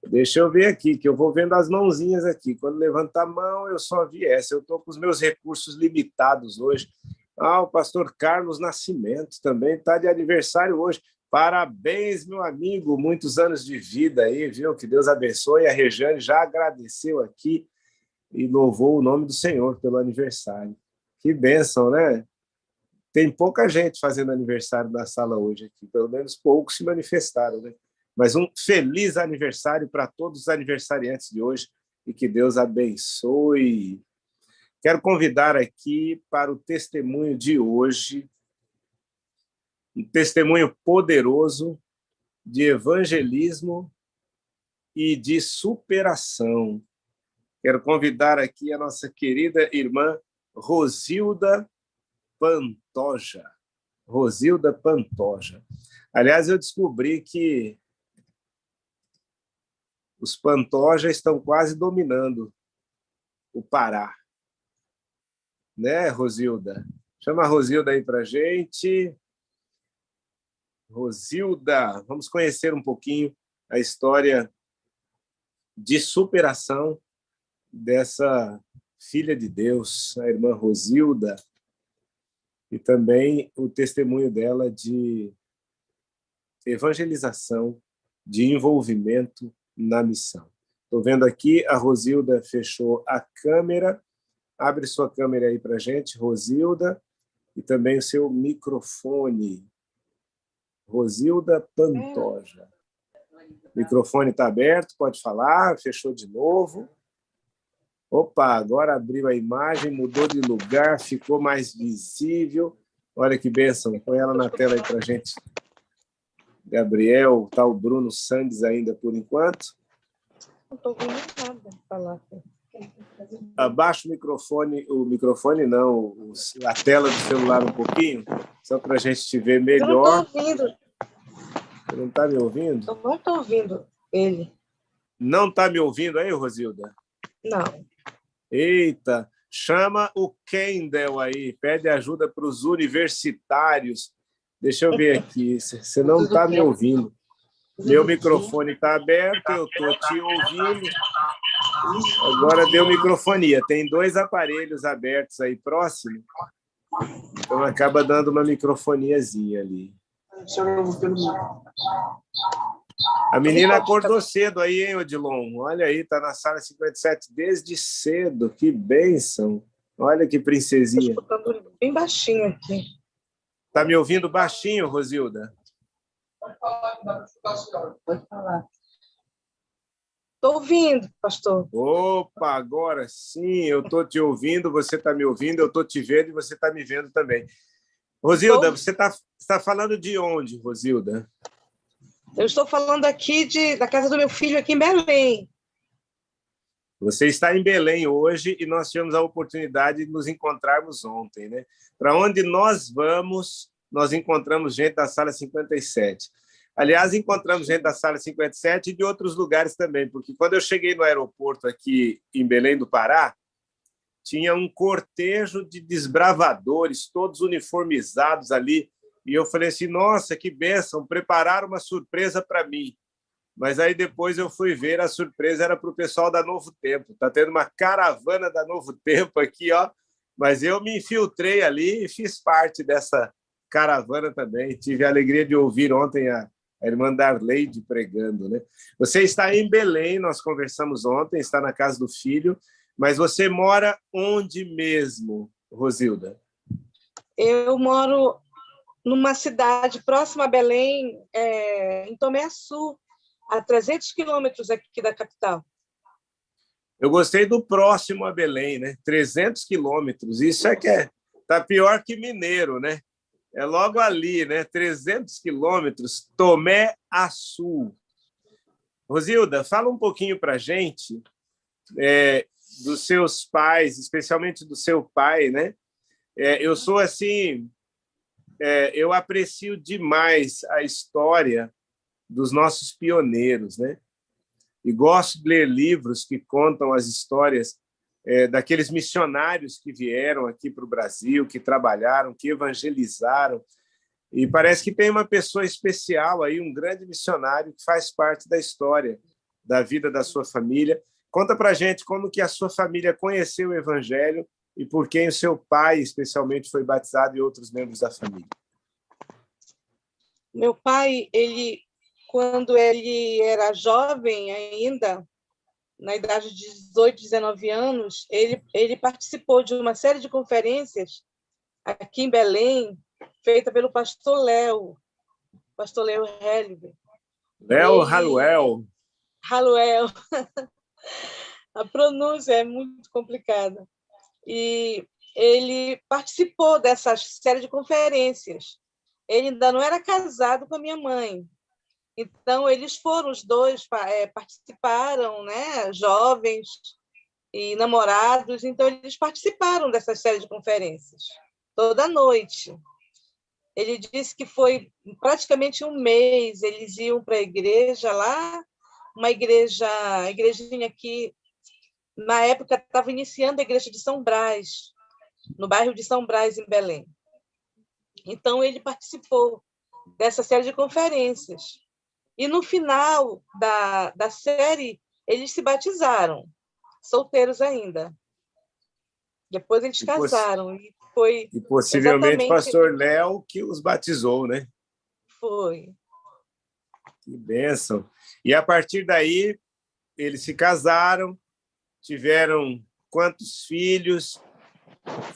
B: Deixa eu ver aqui, que eu vou vendo as mãozinhas aqui. Quando levantar a mão, eu só vi essa. Eu estou com os meus recursos limitados hoje. Ah, o pastor Carlos Nascimento também está de aniversário hoje. Parabéns, meu amigo. Muitos anos de vida aí, viu? Que Deus abençoe. A Rejane já agradeceu aqui e louvou o nome do Senhor pelo aniversário. Que bênção, né? Tem pouca gente fazendo aniversário na sala hoje aqui. Pelo menos poucos se manifestaram, né? Mas um feliz aniversário para todos os aniversariantes de hoje e que Deus abençoe. Quero convidar aqui para o testemunho de hoje, um testemunho poderoso de evangelismo e de superação. Quero convidar aqui a nossa querida irmã Rosilda Pantoja. Rosilda Pantoja. Aliás, eu descobri que os Pantoja estão quase dominando o Pará. Né, Rosilda? Chama a Rosilda aí para a gente. Rosilda, vamos conhecer um pouquinho a história de superação dessa filha de Deus, a irmã Rosilda, e também o testemunho dela de evangelização, de envolvimento na missão. Estou vendo aqui, a Rosilda fechou a câmera. Abre sua câmera aí para a gente, Rosilda, e também o seu microfone. Rosilda Pantoja. O microfone está aberto, pode falar, fechou de novo. Opa, agora abriu a imagem, mudou de lugar, ficou mais visível. Olha que bênção, põe ela na tela aí para a gente. Gabriel, tá o Bruno Sandes ainda por enquanto.
E: Não estou ouvindo nada falar.
B: Abaixa o microfone não, a tela do celular um pouquinho, só para a gente te ver melhor.
E: Eu não estou ouvindo.
B: Você não está me ouvindo?
E: Eu não estou ouvindo ele.
B: Não está me ouvindo aí, Rosilda?
E: Não.
B: Eita, chama o Kendall aí, pede ajuda para os universitários. Deixa eu ver aqui, você não está me ouvindo. Meu microfone está aberto, eu estou te ouvindo. Agora deu microfonia. Tem 2 aparelhos abertos aí próximo, então acaba dando uma microfoniazinha ali. A menina acordou cedo aí, hein, Odilon? Olha aí, tá na sala 57 desde cedo. Que bênção. Olha que princesinha.
E: Estou escutando bem baixinho aqui.
B: Tá me ouvindo baixinho, Rosilda?
E: Pode falar. Estou ouvindo, pastor.
B: Opa, agora sim, eu estou te ouvindo, você está me ouvindo, eu estou te vendo e você está me vendo também. Rosilda, você tá falando de onde, Rosilda?
E: Eu estou falando aqui da casa do meu filho, aqui em Belém.
B: Você está em Belém hoje e nós tivemos a oportunidade de nos encontrarmos ontem, né? Para onde nós vamos, nós encontramos gente da sala 57. Aliás, encontramos gente da sala 57 e de outros lugares também, porque quando eu cheguei no aeroporto aqui em Belém do Pará, tinha um cortejo de desbravadores, todos uniformizados ali, e eu falei assim, nossa, que bênção, prepararam uma surpresa para mim. Mas aí depois eu fui ver, a surpresa era para o pessoal da Novo Tempo. Está tendo uma caravana da Novo Tempo aqui, ó. Mas eu me infiltrei ali e fiz parte dessa caravana também. Tive a alegria de ouvir ontem a irmã Darleide pregando, né? Você está em Belém, nós conversamos ontem, está na casa do filho, mas você mora onde mesmo, Rosilda?
E: Eu moro numa cidade próxima a Belém, em Tomé-Açu, a 300 quilômetros aqui da capital.
B: Eu gostei do próximo a Belém, né? 300 quilômetros. Isso é que tá pior que Mineiro, né? É logo ali, né? 300 quilômetros, Tomé-Açu. Rosilda, fala um pouquinho para a gente dos seus pais, especialmente do seu pai, né? Eu sou assim, eu aprecio demais a história dos nossos pioneiros, né? E gosto de ler livros que contam as histórias daqueles missionários que vieram aqui para o Brasil, que trabalharam, que evangelizaram. E parece que tem uma pessoa especial aí, um grande missionário que faz parte da história da vida da sua família. Conta para a gente como que a sua família conheceu o Evangelho e por quem o seu pai, especialmente, foi batizado e outros membros da família.
E: Meu pai, quando ele era jovem ainda, na idade de 18, 19 anos, ele participou de uma série de conferências aqui em Belém, feita pelo pastor Léo Helliver.
B: Léo Haluel.
E: Haluel. A pronúncia é muito complicada. E ele participou dessa série de conferências. Ele ainda não era casado com a minha mãe. Então, eles foram, os dois participaram, né, jovens e namorados, então eles participaram dessa série de conferências, toda noite. Ele disse que foi praticamente um mês, eles iam para a igreja lá, uma igrejinha aqui, na época estava iniciando a igreja de São Brás, no bairro de São Brás, em Belém. Então, ele participou dessa série de conferências. E no final da série, eles se batizaram, solteiros ainda. Depois eles casaram.
B: E possivelmente o pastor Léo que os batizou, né?
E: Foi.
B: Que bênção. E a partir daí, eles se casaram, tiveram quantos filhos,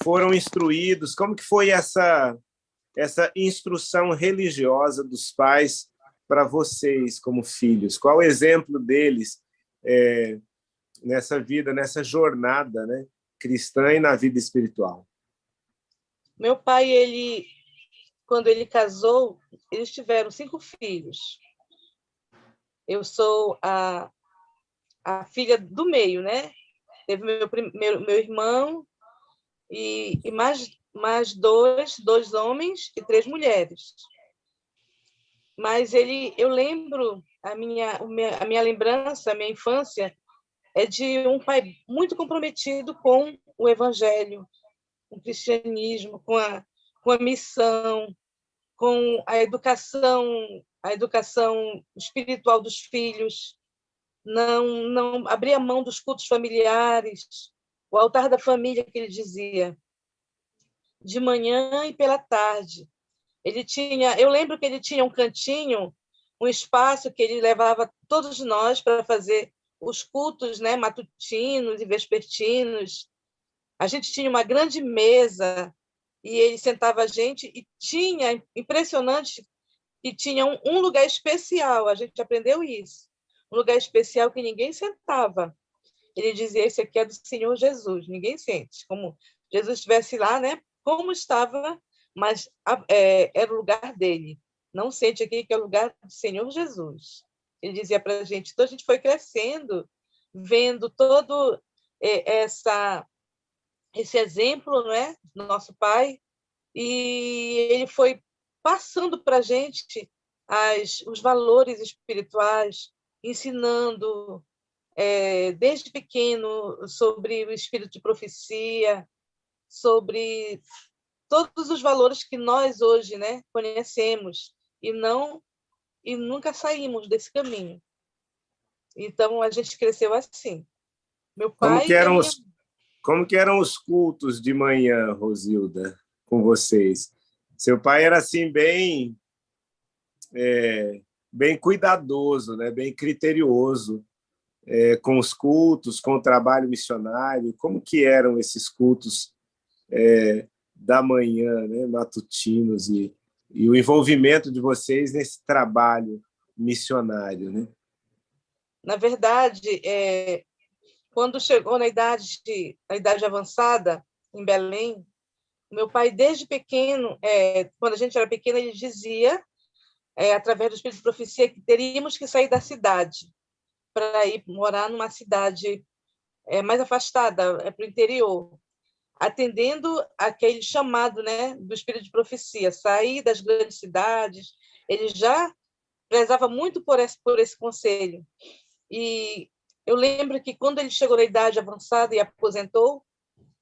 B: foram instruídos. Como que foi essa instrução religiosa dos pais para vocês como filhos? Qual o exemplo deles nessa vida, nessa jornada, né, cristã e na vida espiritual?
E: Meu pai, quando ele casou, eles tiveram 5 filhos. Eu sou a filha do meio, né? Teve meu irmão e mais dois homens e 3 mulheres. Mas eu lembro, a minha lembrança, a minha infância, é de um pai muito comprometido com o Evangelho, com o cristianismo, com a missão, com a educação espiritual dos filhos. Não abria mão dos cultos familiares, o altar da família, que ele dizia, de manhã e pela tarde. Eu lembro que ele tinha um cantinho, um espaço que ele levava todos nós para fazer os cultos, né, matutinos e vespertinos. A gente tinha uma grande mesa e ele sentava a gente e tinha, impressionante, e tinha um lugar especial, a gente aprendeu isso, um lugar especial que ninguém sentava. Ele dizia, esse aqui é do Senhor Jesus, ninguém sente, como Jesus estivesse lá, né? Como estava, mas era o lugar dele. Não sente aqui que é o lugar do Senhor Jesus. Ele dizia para a gente. Então, a gente foi crescendo, vendo todo esse exemplo, né, do nosso pai, e ele foi passando para a gente os valores espirituais, ensinando desde pequeno sobre o espírito de profecia, sobre todos os valores que nós hoje, né, conhecemos e nunca saímos desse caminho. Então a gente cresceu assim. Meu pai e a minha...
B: Como que eram os cultos de manhã, Rosilda, com vocês? Seu pai era assim bem cuidadoso, né? Bem criterioso com os cultos, com o trabalho missionário. Como que eram esses cultos da manhã, né? Matutinos e o envolvimento de vocês nesse trabalho missionário, né?
E: Na verdade, quando chegou na idade avançada, em Belém, meu pai, desde pequeno, quando a gente era pequeno, ele dizia, através do Espírito de Profecia, que teríamos que sair da cidade para ir morar numa cidade mais afastada, para o interior, atendendo aquele chamado, né, do Espírito de Profecia, sair das grandes cidades. Ele já prezava muito por esse conselho. E eu lembro que, quando ele chegou na idade avançada e aposentou,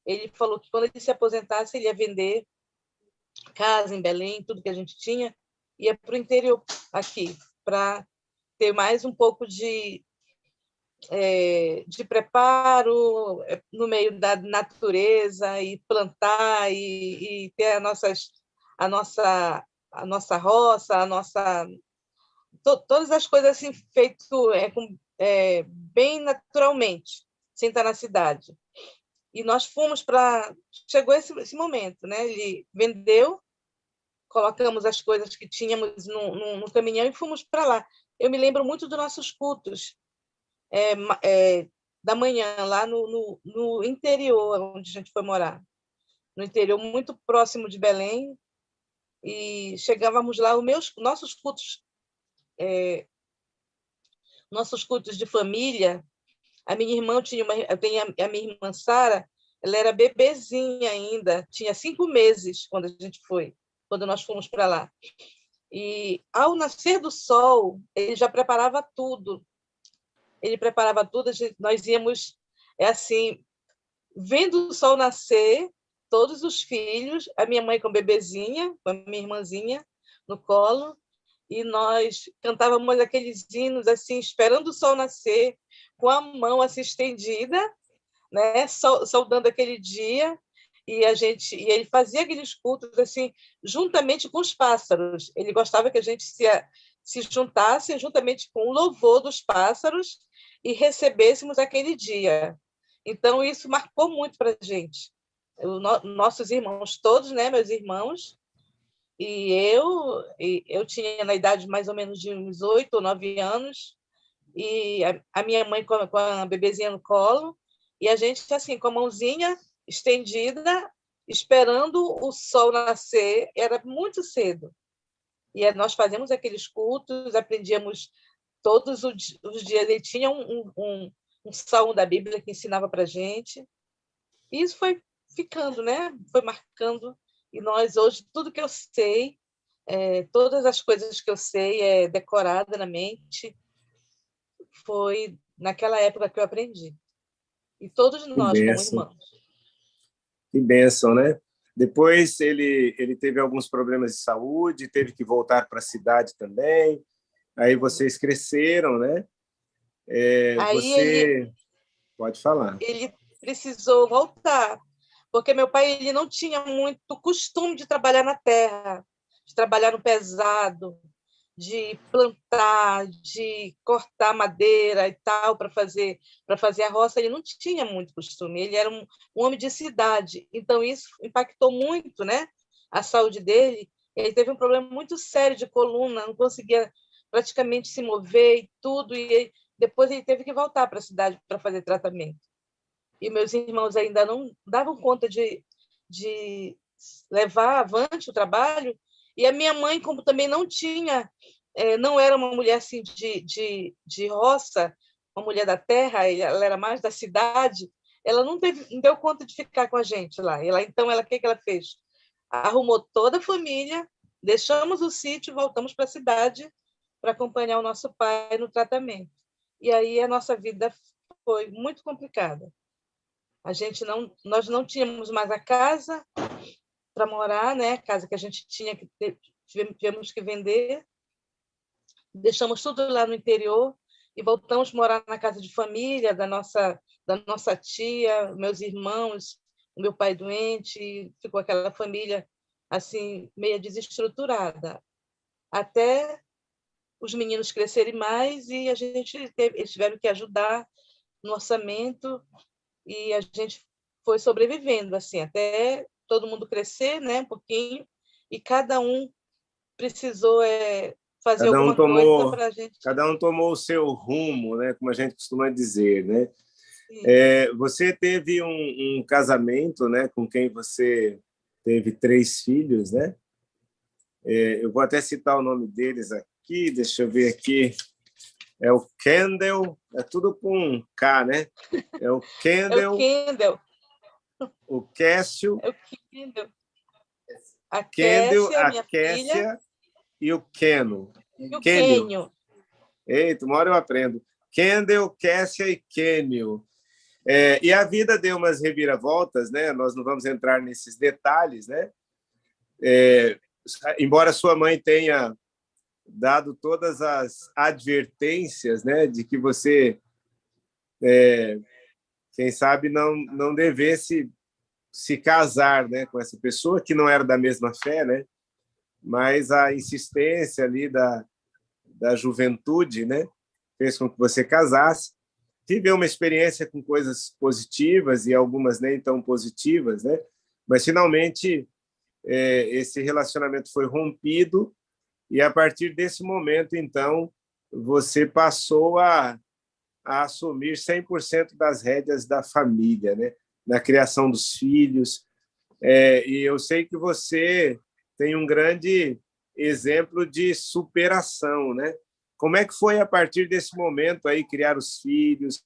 E: ele falou que, quando ele se aposentasse, ele ia vender casa em Belém, tudo que a gente tinha, ia para o interior aqui, para ter mais um pouco de preparo no meio da natureza, e plantar e ter a nossa roça, todas as coisas assim feito bem naturalmente, sem estar na cidade. E nós fomos chegou esse momento, né? Ele vendeu, colocamos as coisas que tínhamos no caminhão e fomos para lá. Eu me lembro muito dos nossos cultos da manhã, lá no interior, onde a gente foi morar. No interior, muito próximo de Belém. E chegávamos lá, nossos cultos de família. A minha irmã eu tenho a minha irmã Sara, ela era bebezinha ainda, tinha 5 meses quando nós fomos para lá. E, ao nascer do sol, ele já preparava tudo. Nós íamos, assim, vendo o sol nascer, todos os filhos, a minha mãe com bebezinha, com a minha irmãzinha no colo, e nós cantávamos aqueles hinos, assim, esperando o sol nascer, com a mão assim estendida, né, saudando aquele dia, e ele fazia aqueles cultos assim, juntamente com os pássaros. Ele gostava que a gente se juntasse juntamente com o louvor dos pássaros e recebêssemos aquele dia. Então, isso marcou muito para a gente. Nossos irmãos todos, né, meus irmãos, e eu tinha na idade mais ou menos de uns 8 ou 9 anos, e a minha mãe com a bebezinha no colo, e a gente, assim, com a mãozinha estendida, esperando o sol nascer. Era muito cedo. E nós fazíamos aqueles cultos, aprendíamos todos os dias. Ele tinha um salmo da Bíblia que ensinava para a gente. E isso foi ficando, né? Foi marcando. E nós, hoje, tudo que eu sei, todas as coisas que eu sei decorada na mente, foi naquela época que eu aprendi. E todos nós, como irmãos.
B: Que bênção, né? Depois ele teve alguns problemas de saúde, teve que voltar para a cidade também. Aí vocês cresceram, né? Você pode falar.
E: Ele precisou voltar, porque meu pai ele não tinha muito costume de trabalhar na terra. de trabalhar no pesado, de plantar, de cortar madeira e tal para fazer a roça. Ele não tinha muito costume, ele era um homem de cidade, então isso impactou muito, né, a saúde dele. Ele teve um problema muito sério de coluna, não conseguia praticamente se mover e tudo, e depois ele teve que voltar para a cidade para fazer tratamento. E meus irmãos ainda não davam conta de levar avante o trabalho, e a minha mãe, como também não tinha, não era uma mulher assim de roça, uma mulher da terra, ela era mais da cidade, ela não deu conta de ficar com a gente lá. Então, o que ela fez? Arrumou toda a família, deixamos o sítio, voltamos para a cidade para acompanhar o nosso pai no tratamento. E aí a nossa vida foi muito complicada. Nós não tínhamos mais a casa para morar, né? A casa que a gente tivemos que vender. Deixamos tudo lá no interior e voltamos a morar na casa de família da nossa tia, meus irmãos, o meu pai doente. Ficou aquela família assim meio desestruturada, até os meninos crescerem mais e eles tiveram que ajudar no orçamento, e a gente foi sobrevivendo assim até todo mundo crescer, né, um pouquinho, e cada um precisou fazer alguma coisa para a gente.
B: Cada um tomou o seu rumo, né, como a gente costuma dizer, né? Você teve um casamento, né, com quem você teve 3 filhos, né? Eu vou até citar o nome deles aqui, deixa eu ver aqui. É o Kendall, é tudo com K, né? É o Kendall, o Cássio,
E: a
B: Cassia e o Keno.
E: E o Kenio.
B: Eita, uma hora eu aprendo. Kendall, Cassia e Kenio. E a vida deu umas reviravoltas, né? Nós não vamos entrar nesses detalhes, né? Embora sua mãe tenha dado todas as advertências, né, de que você, quem sabe, não devesse se casar, né, com essa pessoa que não era da mesma fé, né? Mas a insistência ali da juventude, né, fez com que você casasse. Tive uma experiência com coisas positivas e algumas nem tão positivas, né? Mas finalmente esse relacionamento foi rompido, e a partir desse momento, então, você passou a assumir 100% das rédeas da família, né? Na criação dos filhos. E eu sei que você tem um grande exemplo de superação, né? Como é que foi a partir desse momento aí criar os filhos?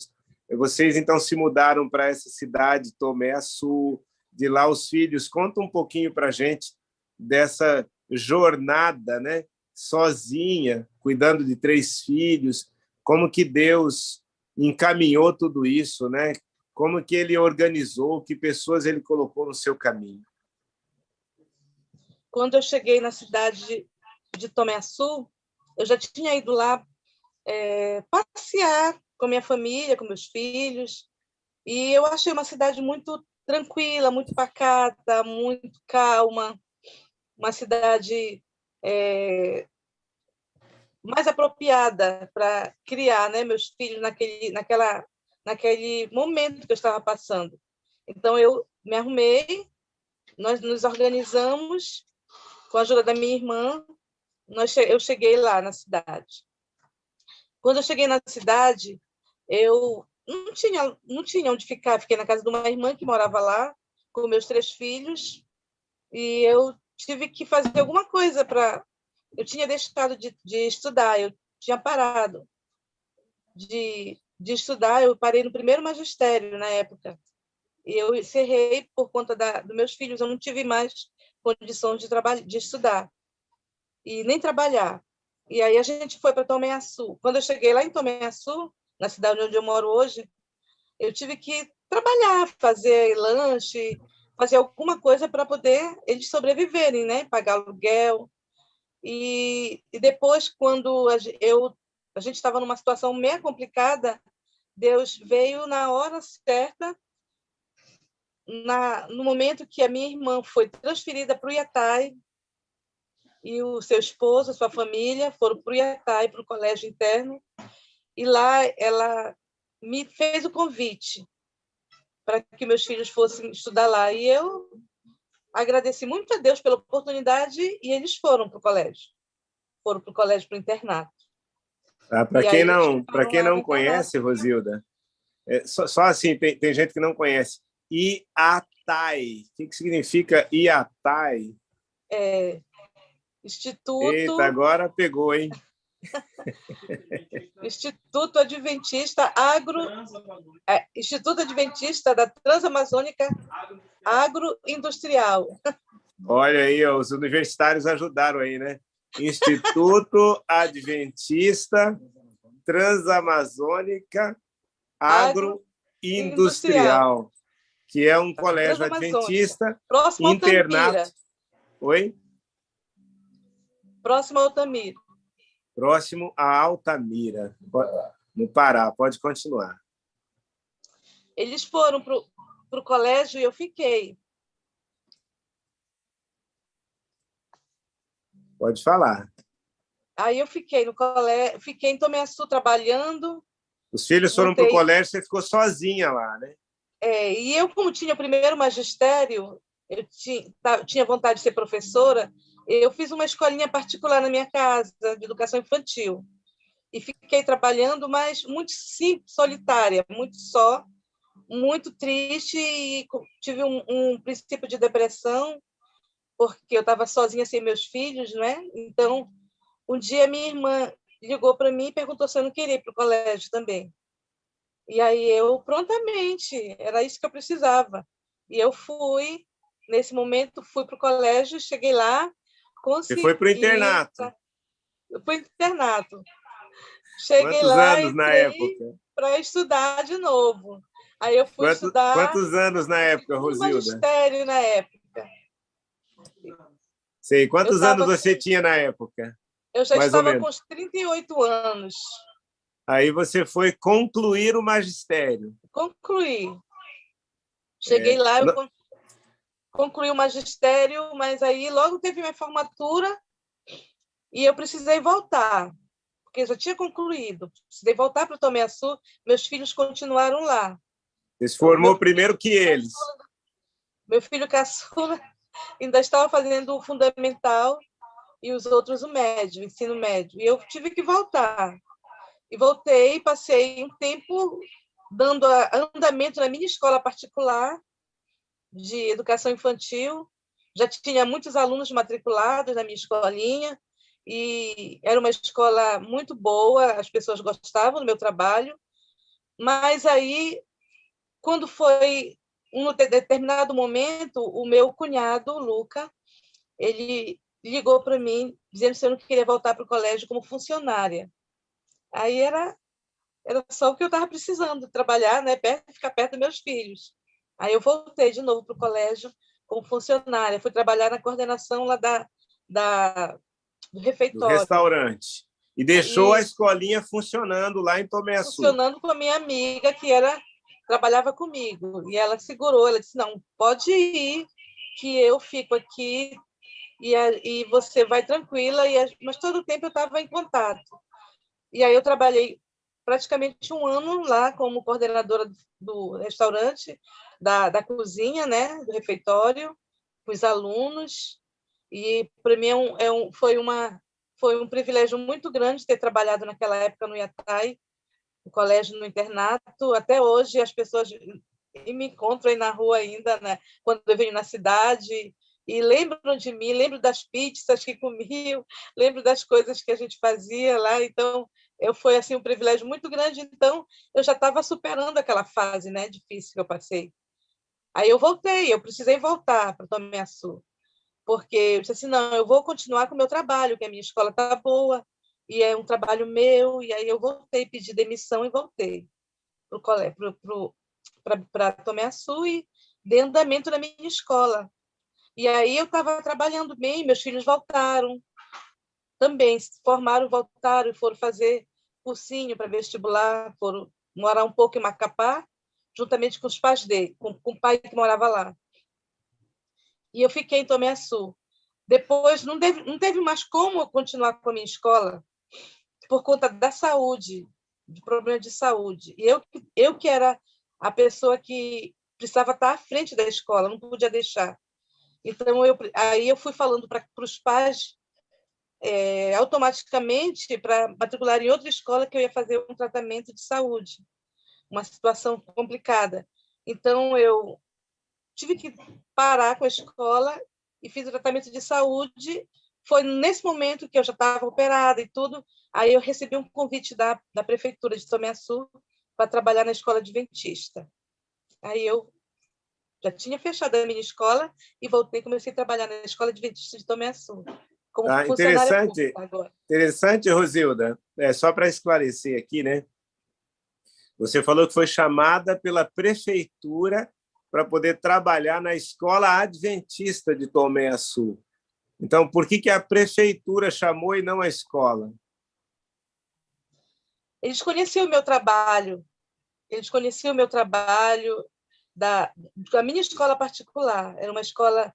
B: Vocês então se mudaram para essa cidade, Tomé-Açu, de lá os filhos. Conta um pouquinho para a gente dessa jornada, né? Sozinha, cuidando de 3 filhos. Como que Deus encaminhou tudo isso, né? Como que Ele organizou, que pessoas Ele colocou no seu caminho?
E: Quando eu cheguei na cidade de Tomé-Açu, eu já tinha ido lá passear com minha família, com meus filhos, e eu achei uma cidade muito tranquila, muito pacata, muito calma, uma cidade mais apropriada para criar, né, meus filhos naquele momento que eu estava passando. Então, eu me arrumei, nós nos organizamos, com a ajuda da minha irmã, eu cheguei lá na cidade. Quando eu cheguei na cidade, eu não tinha onde ficar. Fiquei na casa de uma irmã que morava lá, com meus 3 filhos, e eu tive que fazer alguma coisa para... Eu tinha deixado de estudar, eu tinha parado de estudar, eu parei no primeiro magistério na época, e eu encerrei por conta dos meus filhos, eu não tive mais condições de estudar e nem trabalhar. E aí a gente foi para Tomé-Açu. Quando eu cheguei lá em Tomé-Açu, na cidade onde eu moro hoje, eu tive que trabalhar, fazer lanche, fazer alguma coisa para poder eles sobreviverem, né? Pagar aluguel. E depois, quando a gente estava numa situação meio complicada, Deus veio na hora certa, no momento que a minha irmã foi transferida para o Iatai, e o seu esposo, a sua família, foram para o Iatai, para o colégio interno, e lá ela me fez o convite para que meus filhos fossem estudar lá. E eu agradeci muito a Deus pela oportunidade e eles foram para o colégio. Foram para o colégio, para o internato.
B: Para
E: E
B: quem
E: aí eles
B: não, para
E: ficaram
B: quem
E: lá no
B: não
E: internato.
B: conhece, Rosilda, só assim, tem gente que não conhece. IATAI. O que significa IATAI? Eita,
E: Instituto
B: agora pegou, hein?
E: Instituto Adventista Instituto Adventista da Transamazônica Agroindustrial.
B: Olha aí, ó, os universitários ajudaram aí, né? Instituto Adventista Transamazônica Agroindustrial, que é um colégio adventista,
E: próximo ao
B: internato.
E: Altamira.
B: Oi?
E: Próximo ao Altamira.
B: Próximo a Altamira, no Pará. Pode continuar.
E: Eles foram para o colégio e eu fiquei.
B: Pode falar.
E: Aí eu fiquei no colégio, fiquei em Tomiaçu trabalhando.
B: Os filhos foram para o colégio, você ficou sozinha lá, né?
E: E eu, como tinha o primeiro magistério, eu tinha vontade de ser professora, eu fiz uma escolinha particular na minha casa, de educação infantil. E fiquei trabalhando, mas muito simples, solitária, muito só, muito triste, e tive um princípio de depressão, porque eu estava sozinha sem meus filhos, né? Então, um dia minha irmã ligou para mim e perguntou se eu não queria ir para o colégio também. E aí eu, prontamente, era isso que eu precisava. E eu fui, nesse momento, fui para o colégio, cheguei lá, consegui...
B: Você foi para o internato?
E: Eu fui para o internato. Cheguei
B: Quantos
E: lá
B: anos na época?
E: Para estudar de novo. Aí eu fui estudar...
B: Quantos anos na época, Rosilda?
E: No magistério na época.
B: Sei. Quantos anos você tinha na época?
E: Eu já estava com uns 38 anos.
B: Aí você foi concluir o magistério.
E: Concluí. Cheguei lá, eu concluí o magistério, mas aí logo teve minha formatura e eu precisei voltar, porque eu já tinha concluído. Precisei voltar para o Tomiaçu, meus filhos continuaram lá.
B: Você se formou primeiro que eles.
E: Meu filho caçula ainda estava fazendo o fundamental e os outros o médio, o ensino médio. E eu tive que voltar. E voltei, passei um tempo dando andamento na minha escola particular de educação infantil. Já tinha muitos alunos matriculados na minha escolinha e era uma escola muito boa, as pessoas gostavam do meu trabalho. Mas aí, quando foi um determinado momento, o meu cunhado, o Luca, ele ligou para mim dizendo que eu não queria voltar para o colégio como funcionária. Aí era só o que eu estava precisando, trabalhar, né, ficar perto dos meus filhos. Aí eu voltei de novo para o colégio como funcionária. Fui trabalhar na coordenação lá do refeitório.
B: Do restaurante. E deixou a escolinha funcionando lá em Tomiaçu.
E: Funcionando com a minha amiga, que trabalhava comigo. E ela segurou, ela disse, não, pode ir, que eu fico aqui e você vai tranquila. Mas todo o tempo eu estava em contato. E aí eu trabalhei praticamente um ano lá como coordenadora do restaurante, da cozinha, né, do refeitório, com os alunos. E para mim foi um privilégio muito grande ter trabalhado naquela época no Iatai, no colégio, no internato. Até hoje as pessoas me encontram aí na rua ainda, né, quando eu venho na cidade, e lembram de mim, lembro das pizzas que comiam, lembro das coisas que a gente fazia lá. Então, foi assim um privilégio muito grande. Então, eu já estava superando aquela fase, né, difícil que eu passei. Aí eu voltei, eu precisei voltar para Tomiaçu, porque eu disse assim, não, eu vou continuar com o meu trabalho, que a minha escola está boa, e é um trabalho meu. E aí eu voltei, pedi demissão e voltei para Tomiaçu e dei andamento na minha escola. E aí eu estava trabalhando bem, meus filhos voltaram, também se formaram, voltaram e foram fazer cursinho para vestibular, foram morar um pouco em Macapá, juntamente com os pais dele, com o pai que morava lá. E eu fiquei em Tomiaçu. Depois, não teve mais como eu continuar com a minha escola por conta da saúde, de problema de saúde. E eu que era a pessoa que precisava estar à frente da escola, não podia deixar. Então, aí eu fui falando para os pais automaticamente para matricular em outra escola que eu ia fazer um tratamento de saúde, uma situação complicada. Então, eu tive que parar com a escola e fiz o tratamento de saúde. Foi nesse momento que eu já estava operada e tudo, aí eu recebi um convite da prefeitura de Tomé Açu para trabalhar na escola adventista. Aí eu já tinha fechado a minha escola e voltei, comecei a trabalhar na escola adventista de Tomé Açu, como funcionária pública agora.
B: Interessante, Rosilda. Só para esclarecer aqui, né? Você falou que foi chamada pela prefeitura para poder trabalhar na escola adventista de Tomé Açu. Então, por que a prefeitura chamou e não a escola?
E: Eles conheciam o meu trabalho. Da minha escola particular. Era uma escola...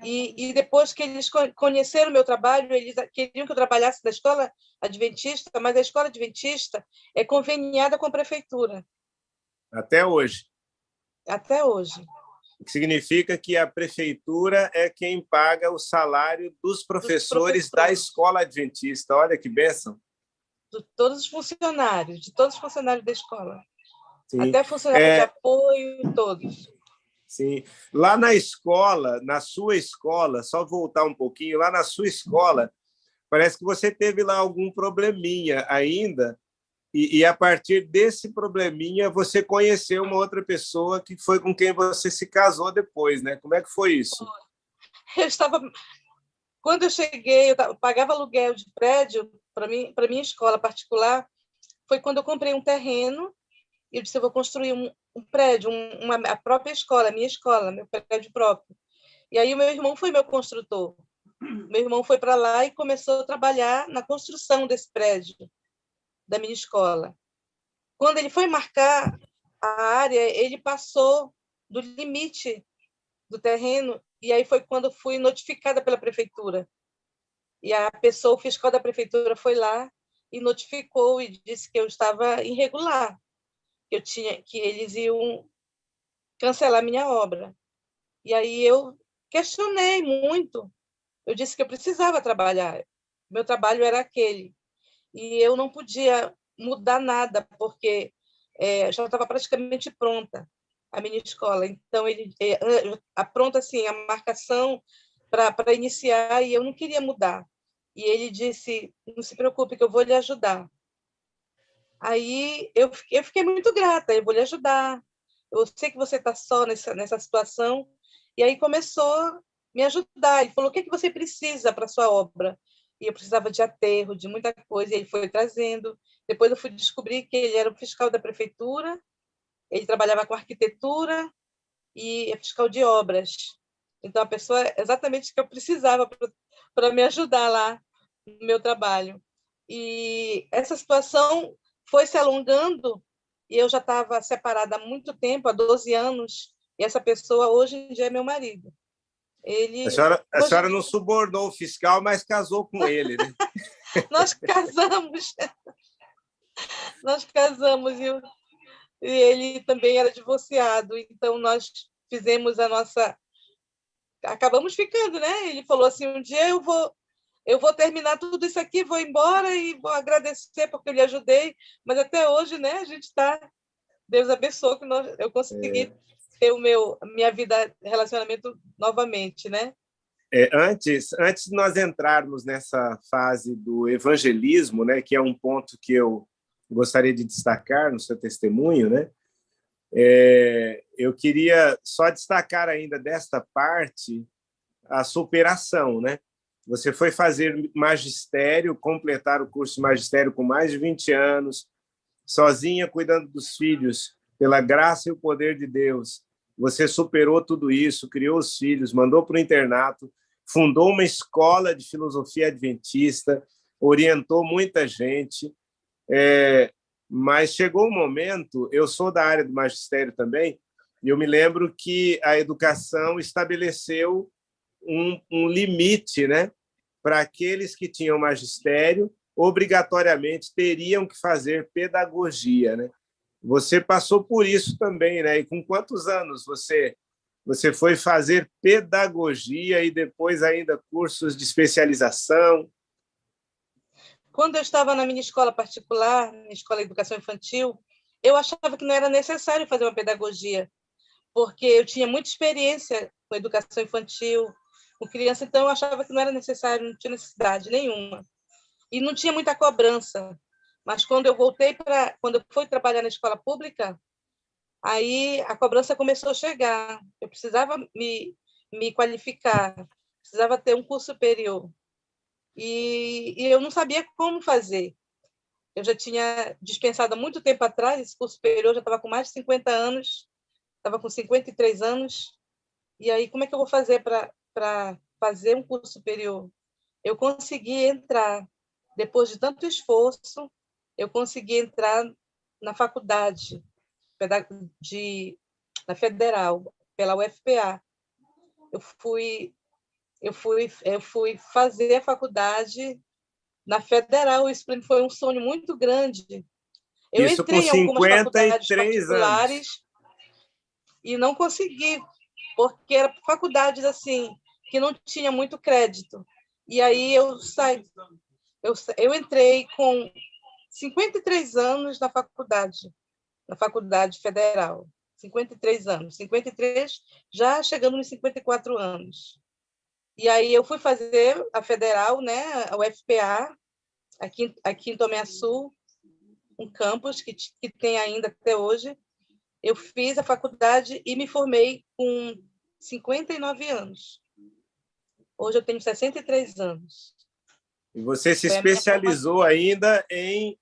E: E depois que eles conheceram o meu trabalho, eles queriam que eu trabalhasse na escola adventista, mas a escola adventista é conveniada com a prefeitura.
B: Até hoje?
E: Até hoje.
B: O que significa que a prefeitura é quem paga o salário dos professores da escola adventista. Olha que bênção.
E: De todos os funcionários da escola.
B: Sim.
E: Até funcionários de apoio, todos.
B: Sim. Lá na escola, na sua escola, só voltar um pouquinho, lá na sua escola, parece que você teve lá algum probleminha ainda, e a partir desse probleminha você conheceu uma outra pessoa que foi com quem você se casou depois, né? Como é que foi isso?
E: Quando eu cheguei, eu pagava aluguel de prédio para minha escola particular, foi quando eu comprei um terreno e eu disse, eu vou construir um prédio, a própria escola, a minha escola, meu prédio próprio. E aí o meu irmão foi meu construtor. Meu irmão foi para lá e começou a trabalhar na construção desse prédio, da minha escola. Quando ele foi marcar a área, ele passou do limite do terreno, e aí foi quando eu fui notificada pela prefeitura. E o fiscal da prefeitura foi lá e notificou e disse que eu estava irregular, que eles iam cancelar minha obra. E aí eu questionei muito. Eu disse que eu precisava trabalhar. Meu trabalho era aquele. E eu não podia mudar nada, porque já estava praticamente pronta a minha escola. Então, pronta assim, a marcação para iniciar, e eu não queria mudar. E ele disse, não se preocupe, que eu vou lhe ajudar. Aí eu fiquei muito grata, eu vou lhe ajudar. Eu sei que você está só nessa situação. E aí começou a me ajudar. Ele falou, o que você precisa para a sua obra? E eu precisava de aterro, de muita coisa, e ele foi trazendo. Depois eu fui descobrir que ele era o fiscal da prefeitura, ele trabalhava com arquitetura e é fiscal de obras. Então, a pessoa exatamente que eu precisava para me ajudar lá no meu trabalho. E essa situação foi se alongando, e eu já estava separada há muito tempo, há 12 anos, e essa pessoa hoje em dia é meu marido.
B: A senhora não subornou o fiscal, mas casou com ele, né?
E: Nós casamos, e ele também era divorciado, então nós fizemos acabamos ficando, né? Ele falou assim, um dia eu vou terminar tudo isso aqui, vou embora e vou agradecer porque eu lhe ajudei, mas até hoje, né, a gente está... Deus abençoe que eu consegui ter minha vida, relacionamento novamente, né?
B: Antes de nós entrarmos nessa fase do evangelismo, né, que é um ponto que eu gostaria de destacar no seu testemunho, né, eu queria só destacar ainda desta parte a superação, né? Você foi fazer magistério, completar o curso de magistério com mais de 20 anos, sozinha, cuidando dos filhos, pela graça e o poder de Deus. Você superou tudo isso, criou os filhos, mandou para o internato, fundou uma escola de filosofia adventista, orientou muita gente, mas chegou um momento, eu sou da área do magistério também, e eu me lembro que a educação estabeleceu um limite, né, para aqueles que tinham magistério, obrigatoriamente teriam que fazer pedagogia, né? Você passou por isso também, né? E com quantos anos você foi fazer pedagogia e depois ainda cursos de especialização?
E: Quando eu estava na minha escola particular, na escola de educação infantil, eu achava que não era necessário fazer uma pedagogia, porque eu tinha muita experiência com educação infantil, com criança, então eu achava que não era necessário, não tinha necessidade nenhuma. E não tinha muita cobrança. Mas quando eu fui trabalhar na escola pública, aí a cobrança começou a chegar. Eu precisava me qualificar, precisava ter um curso superior. E eu não sabia como fazer. Eu já tinha dispensado há muito tempo atrás esse curso superior, já estava com mais de 50 anos, estava com 53 anos. E aí, como é que eu vou fazer para fazer um curso superior? Eu consegui entrar, depois de tanto esforço, eu consegui entrar na faculdade, na Federal, pela UFPA. Eu fui fazer a faculdade na Federal, isso para mim foi um sonho muito grande. Eu
B: Isso com
E: entrei em algumas faculdades
B: 53
E: particulares
B: anos.
E: e não consegui, porque eram faculdades assim, que não tinha muito crédito. E aí eu saí, eu entrei com 53 anos na Faculdade Federal. 53 anos. 53, já chegando nos 54 anos. E aí eu fui fazer a Federal, né, a UFPA, aqui em Tomé Açu, um campus que tem ainda até hoje. Eu fiz a faculdade e me formei com 59 anos. Hoje eu tenho 63 anos.
B: E você se especializou ainda em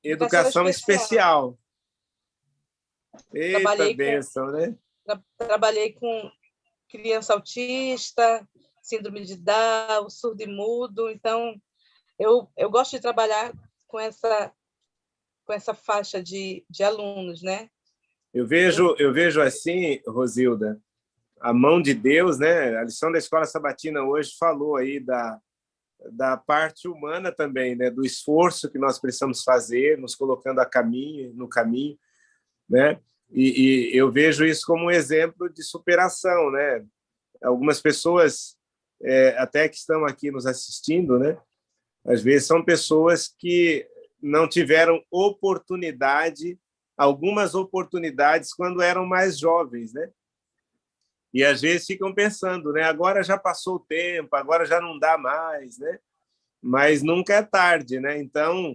B: educação especial. Eita bênção, né?
E: Trabalhei com criança autista, síndrome de Down, surdo e mudo. Então, eu gosto de trabalhar com essa faixa de alunos, né?
B: Eu vejo assim, Rosilda, a mão de Deus, né? A lição da Escola Sabatina hoje falou aí da parte humana também, né? Do esforço que nós precisamos fazer, nos colocando no caminho, né? E eu vejo isso como um exemplo de superação, né? Algumas pessoas, até que estão aqui nos assistindo, né? Às vezes são pessoas que não tiveram algumas oportunidades quando eram mais jovens, né? E às vezes ficam pensando, né? Agora já passou o tempo, agora já não dá mais, né? Mas nunca é tarde, né? Então,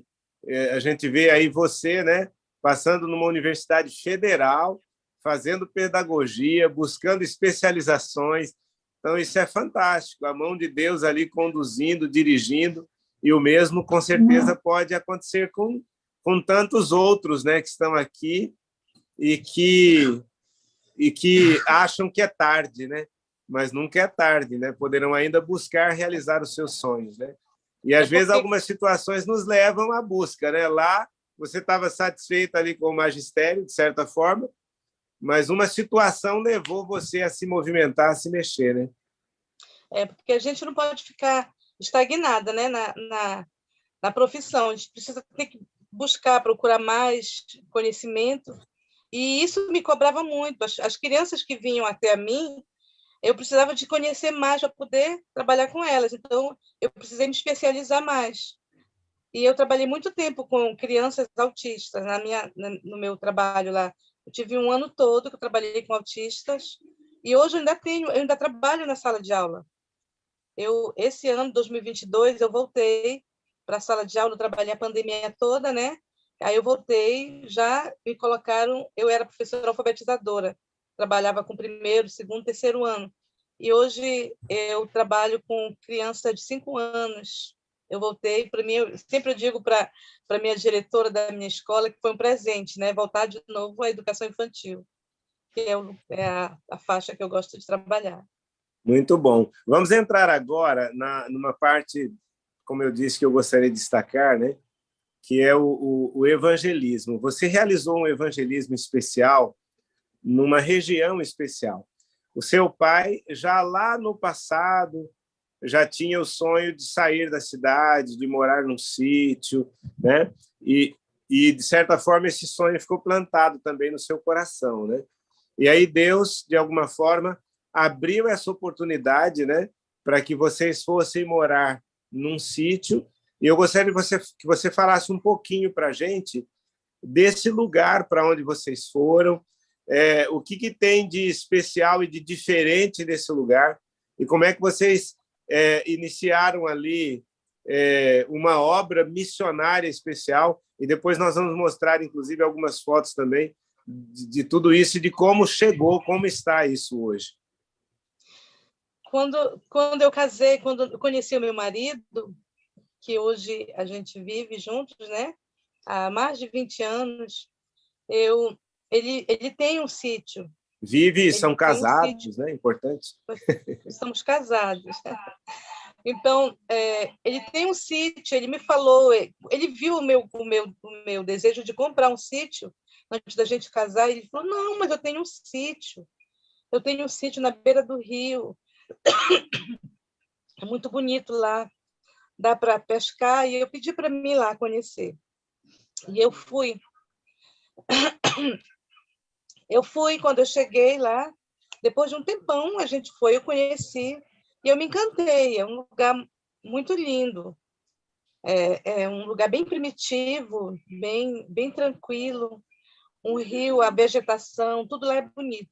B: a gente vê aí você, né? Passando numa universidade federal, fazendo pedagogia, buscando especializações. Então, isso é fantástico. A mão de Deus ali conduzindo, dirigindo, e o mesmo, com certeza, pode acontecer com tantos outros, né, que estão aqui e que acham que é tarde, né? Mas nunca é tarde, né? Poderão ainda buscar realizar os seus sonhos, né? E, às vezes, algumas situações nos levam à busca, né? Lá, você estava satisfeito ali com o magistério, de certa forma, mas uma situação levou você a se movimentar, a se mexer, né?
E: Porque a gente não pode ficar estagnada, né, na profissão. A gente ter que procurar mais conhecimento, e isso me cobrava muito. As crianças que vinham até a mim, eu precisava de conhecer mais para poder trabalhar com elas. Então, eu precisei me especializar mais. E eu trabalhei muito tempo com crianças autistas no meu trabalho lá. Eu tive um ano todo que eu trabalhei com autistas, e hoje eu ainda trabalho na sala de aula. Esse ano, 2022, eu voltei para a sala de aula, eu trabalhei a pandemia toda, né? Aí eu voltei, já me colocaram, eu era professora alfabetizadora, trabalhava com primeiro, segundo, terceiro ano. E hoje eu trabalho com criança de 5 anos. Eu voltei, para mim, sempre eu digo para a minha diretora da minha escola que foi um presente, né? Voltar de novo à educação infantil, que é a faixa que eu gosto de trabalhar.
B: Muito bom. Vamos entrar agora numa parte, como eu disse, que eu gostaria de destacar, né? Que é o evangelismo. Você realizou um evangelismo especial numa região especial. o seu pai, já lá no passado, já tinha o sonho de sair da cidade, de morar num sítio, né? De certa forma, esse sonho ficou plantado também no seu coração, né? E aí Deus, de alguma forma, abriu essa oportunidade, né, para que vocês fossem morar num sítio. E eu gostaria que você falasse um pouquinho para a gente desse lugar para onde vocês foram, o que tem de especial e de diferente nesse lugar, e como é que vocês iniciaram ali uma obra missionária especial, e depois nós vamos mostrar, inclusive, algumas fotos também de tudo isso e de como chegou, como está isso hoje.
E: Quando eu casei, quando eu conheci o meu marido, que hoje a gente vive juntos, né? Há mais de 20 anos, ele tem um sítio.
B: Vive e são casados, né? Importante.
E: Somos casados. Então, ele tem um sítio, ele me falou, ele viu o meu desejo de comprar um sítio antes da gente casar, e ele falou, não, mas eu tenho um sítio na beira do rio, é muito bonito lá, dá para pescar, e eu pedi para mim ir lá conhecer. E eu fui. Quando eu cheguei lá, depois de um tempão, a gente foi, eu conheci, e eu me encantei. É um lugar muito lindo, é um lugar bem primitivo, bem tranquilo, um rio, a vegetação, tudo lá é bonito.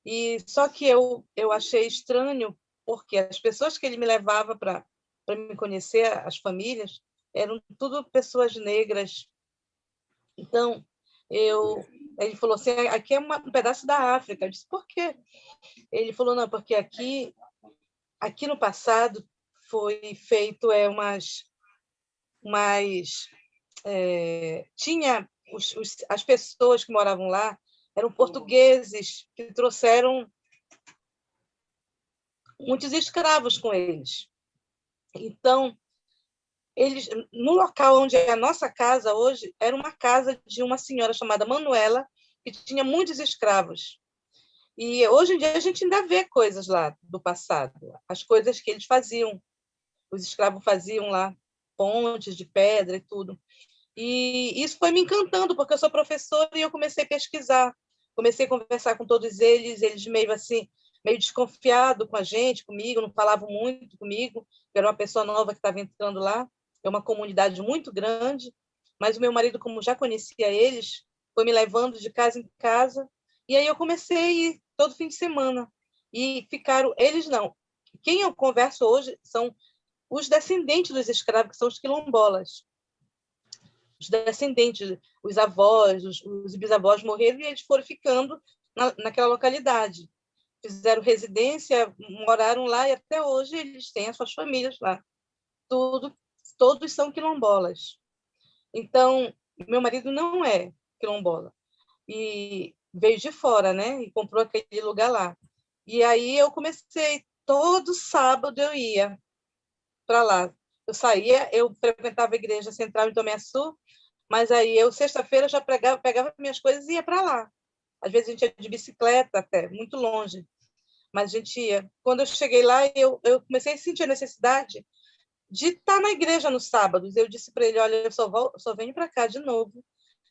E: E só que eu achei estranho, porque as pessoas que ele me levava para me conhecer, as famílias, eram tudo pessoas negras. Então, ele falou assim, aqui é um pedaço da África. Eu disse, por quê? Ele falou, não, porque aqui no passado foi feito tinha as pessoas que moravam lá eram portugueses que trouxeram muitos escravos com eles. Então, eles, no local onde é a nossa casa hoje, era uma casa de uma senhora chamada Manuela, que tinha muitos escravos. E hoje em dia a gente ainda vê coisas lá do passado, as coisas que eles faziam. Os escravos faziam lá pontes de pedra e tudo. E isso foi me encantando, porque eu sou professora e eu comecei a pesquisar. Comecei a conversar com todos eles meio assim, meio desconfiado com a gente, comigo, não falavam muito comigo, eu era uma pessoa nova que estava entrando lá. É uma comunidade muito grande, mas o meu marido, como já conhecia eles, foi me levando de casa em casa, e aí eu comecei a ir todo fim de semana. E ficaram, eles não. Quem eu converso hoje são os descendentes dos escravos, que são os quilombolas. Os descendentes, os avós, os bisavós morreram e eles foram ficando naquela localidade. Fizeram residência, moraram lá e até hoje eles têm as suas famílias lá. Todos são quilombolas. Então, meu marido não é quilombola. E veio de fora, né? E comprou aquele lugar lá. E aí eu comecei, todo sábado eu ia para lá. Eu saía, eu frequentava a igreja central em Tomé Sul, mas aí eu, sexta-feira, já pegava minhas coisas e ia para lá. Às vezes a gente ia de bicicleta até, muito longe, mas a gente ia. Quando eu cheguei lá, eu comecei a sentir a necessidade de estar na igreja nos sábados. Eu disse para ele, olha, eu só venho para cá de novo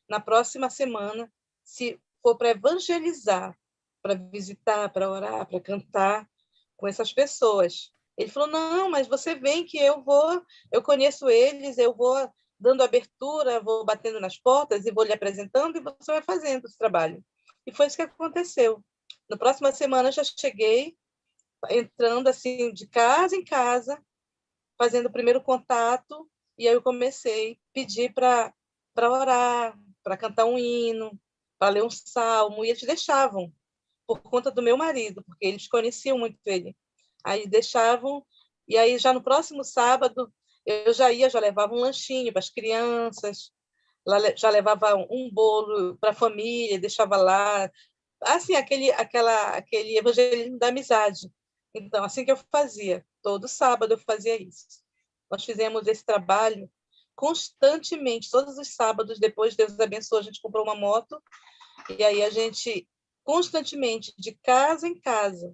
E: na próxima semana, se for para evangelizar, para visitar, para orar, para cantar com essas pessoas. Ele falou, não, mas você vem que eu conheço eles, eu vou dando abertura, vou batendo nas portas e vou lhe apresentando e você vai fazendo esse trabalho. E foi isso que aconteceu. Na próxima semana, eu já cheguei entrando assim de casa em casa, fazendo o primeiro contato, e aí eu comecei a pedir para orar, para cantar um hino, para ler um salmo, e eles deixavam, por conta do meu marido, porque eles conheciam muito ele. Aí deixavam, e aí já no próximo sábado eu já levava um lanchinho para as crianças, já levava um bolo para a família, deixava lá, assim, aquele evangelismo da amizade. Então, assim que eu fazia, todo sábado eu fazia isso. Nós fizemos esse trabalho constantemente, todos os sábados. Depois, Deus abençoou, a gente comprou uma moto, e aí a gente constantemente, de casa em casa.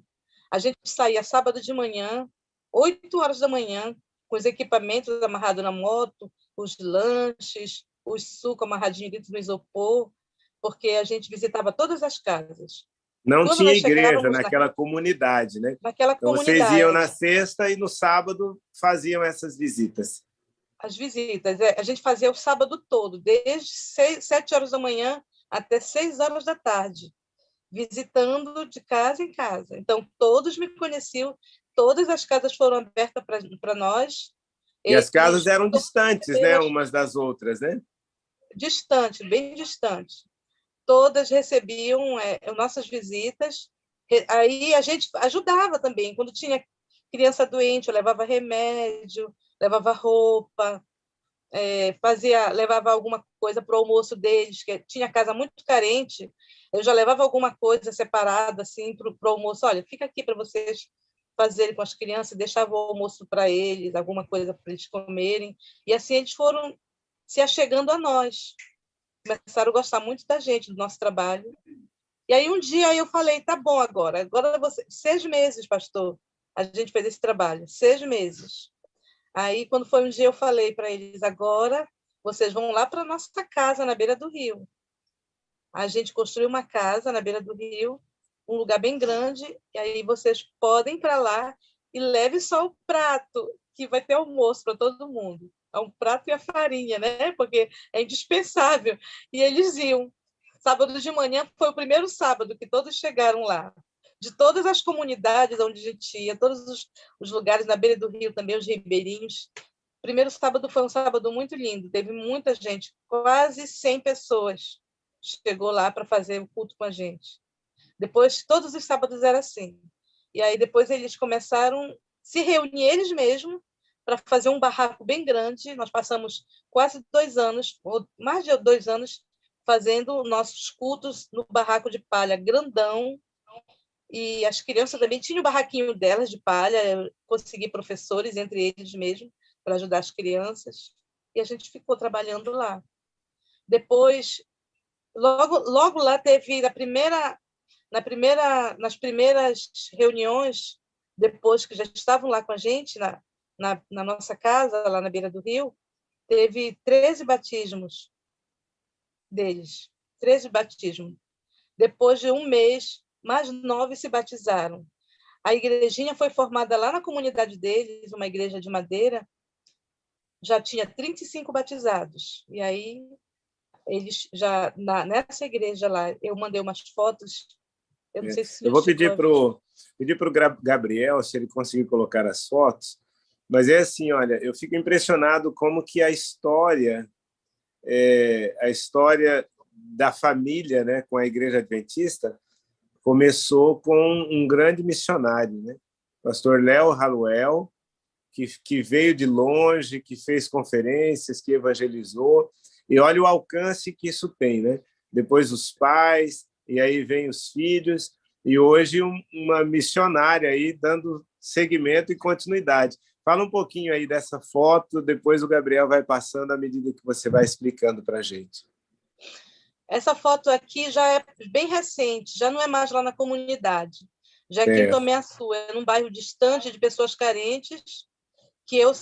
E: A gente saía sábado de manhã, 8 horas da manhã, com os equipamentos amarrados na moto, os lanches, os sucos amarradinhos dentro do isopor, porque a gente visitava todas as casas.
B: Não
E: Quando
B: tinha
E: nós
B: igreja
E: chegávamos
B: naquela comunidade, né?
E: naquela
B: Então, vocês iam na
E: comunidade,
B: sexta e no sábado faziam essas visitas.
E: as visitas, a gente fazia o sábado todo, desde 7 horas da manhã até 6 horas da tarde, visitando de casa em casa. Então, todos me conheciam, todas as casas foram abertas para nós.
B: E as casas
E: Eles
B: eram distantes, né,
E: todas
B: umas das outras, né?
E: distante, bem distante. Todas recebiam nossas visitas. Aí a gente ajudava também. Quando tinha criança doente, eu levava remédio, levava roupa, levava alguma coisa para o almoço deles, que tinha casa muito carente. Eu já levava alguma coisa separada assim para o almoço. Olha, fica aqui para vocês fazerem com as crianças, deixava o almoço para eles, alguma coisa para eles comerem. E assim eles foram se achegando a nós. Começaram a gostar muito da gente, do nosso trabalho. E aí um dia eu falei, tá bom agora você... 6 meses, pastor, a gente fez esse trabalho, 6 meses. Aí quando foi um dia eu falei para eles, agora vocês vão lá para nossa casa na beira do rio. A gente construiu uma casa na beira do rio, um lugar bem grande, e aí vocês podem ir para lá e leve só o prato, que vai ter almoço para todo mundo. É um prato e a farinha, né? Porque é indispensável. E eles iam. Sábado de manhã foi o primeiro sábado que todos chegaram lá. De todas as comunidades onde a gente ia, todos os lugares na beira do rio também, os ribeirinhos. O primeiro sábado foi um sábado muito lindo. Teve muita gente, quase 100 pessoas chegou lá para fazer o culto com a gente. Depois, todos os sábados era assim. E aí depois eles começaram a se reunir eles mesmos para fazer um barraco bem grande. Nós passamos quase 2 anos, ou mais de 2 anos, fazendo nossos cultos no barraco de palha grandão. E as crianças também tinham o barraquinho delas de palha. Eu consegui professores entre eles mesmos para ajudar as crianças. E a gente ficou trabalhando lá. Depois, logo lá teve nas primeiras reuniões, depois que já estavam lá com a gente, na nossa casa, lá na beira do rio, teve 13 batismos deles. 13 batismos. Depois de um mês, mais 9 se batizaram. A igrejinha foi formada lá na comunidade deles, uma igreja de madeira, já tinha 35 batizados. E aí, eles já, nessa igreja lá, eu mandei umas fotos. Eu não sei se
B: eu vou pedir para o Gabriel se ele conseguir colocar as fotos, mas é assim, olha, eu fico impressionado como que a história da família, né, com a Igreja Adventista começou com um grande missionário, né? Pastor Léo Haluel, que veio de longe, que fez conferências, que evangelizou, e olha o alcance que isso tem, né? Depois os pais, e aí vem os filhos, e hoje uma missionária aí dando seguimento e continuidade. Fala um pouquinho aí dessa foto, depois o Gabriel vai passando à medida que você vai explicando para a gente.
E: Essa foto aqui já é bem recente, já não é mais lá na comunidade, já é aqui em Tomé Açu, é num bairro distante de pessoas carentes, que eu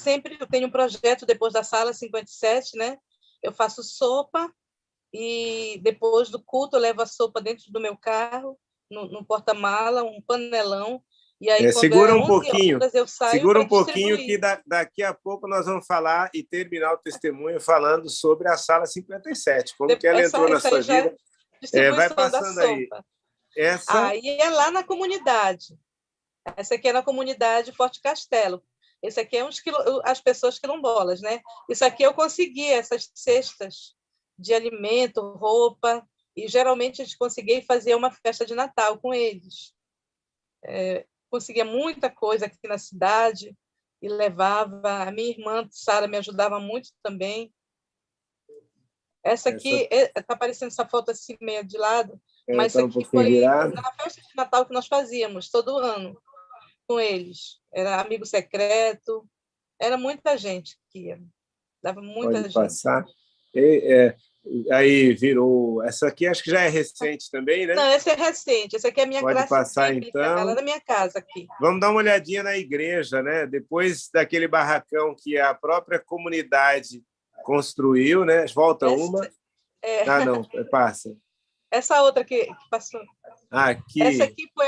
E: tenho um projeto depois da Sala 57, né? Eu faço sopa e depois do culto eu levo a sopa dentro do meu carro, no porta-mala, um panelão, e aí quando
B: segura
E: é
B: um
E: 11
B: pouquinho,
E: horas eu saio
B: segura
E: para
B: um pouquinho
E: distribuir.
B: que daqui a pouco nós vamos falar e terminar o testemunho falando sobre a Sala 57, como que ela entrou na sua vida. Vai passando aí.
E: Aí é lá na comunidade. Essa aqui é na comunidade Forte Castelo. Esse aqui é as pessoas quilombolas, né? Isso aqui eu consegui, essas cestas de alimento, roupa, e geralmente a gente conseguia fazer uma festa de Natal com eles. Conseguia muita coisa aqui na cidade e levava. A minha irmã, Sara, me ajudava muito também. Essa aqui, está aparecendo essa foto assim, meio de lado, mas isso aqui foi na festa de Natal que nós fazíamos, todo ano, com eles. Era amigo secreto, era muita gente que ia. Dava muita
B: Pode
E: gente.
B: passar. Aí virou... Essa aqui acho que já é recente também, né?
E: Não, essa é recente. Essa aqui é a minha
B: Pode
E: classe
B: passar,
E: bíblica,
B: então.
E: tá lá na minha casa aqui.
B: Vamos dar uma olhadinha na igreja, né? Depois daquele barracão que a própria comunidade construiu, né? Volta uma. Ah, não, passa.
E: Essa outra que passou.
B: Aqui.
E: Essa aqui foi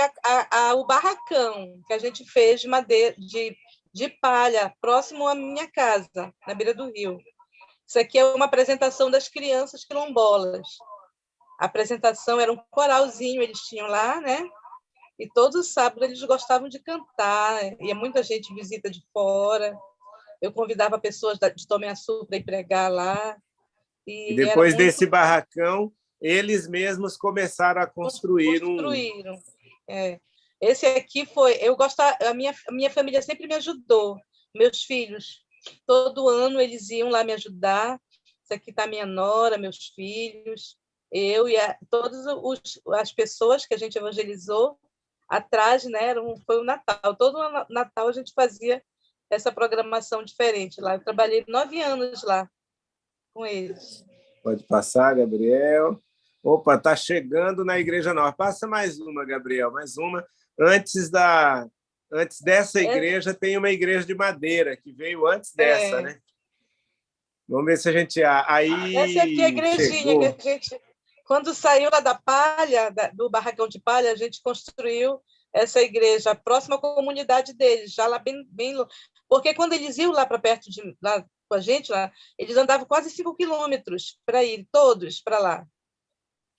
E: o barracão que a gente fez de madeira, de palha, próximo à minha casa, na beira do rio. Isso aqui é uma apresentação das crianças quilombolas. A apresentação era um coralzinho, eles tinham lá, né? E todos sábados eles gostavam de cantar, ia muita gente visita de fora. Eu convidava pessoas de Tomiaçu para ir pregar lá.
B: E depois desse barracão, eles mesmos começaram a construir
E: Construíram. Esse aqui foi... a minha família sempre me ajudou. Meus filhos, todo ano eles iam lá me ajudar. Isso aqui está minha nora, meus filhos, eu e todas as pessoas que a gente evangelizou. Atrás, né, foi o Natal. Todo Natal a gente fazia essa programação diferente lá. Eu trabalhei 9 anos lá com eles.
B: Pode passar, Gabriel. Opa, está chegando na Igreja Nova. Passa mais uma, Gabriel, mais uma. Antes dessa igreja, tem uma igreja de madeira, que veio antes dessa, né? Vamos ver se a gente... Aí
E: essa aqui é a igrejinha chegou. Que a gente... Quando saiu lá da palha, do barracão de palha, a gente construiu essa igreja próxima à comunidade deles, já lá bem porque quando eles iam lá para perto lá com a gente, lá, eles andavam quase 5 quilômetros para ir, todos para lá.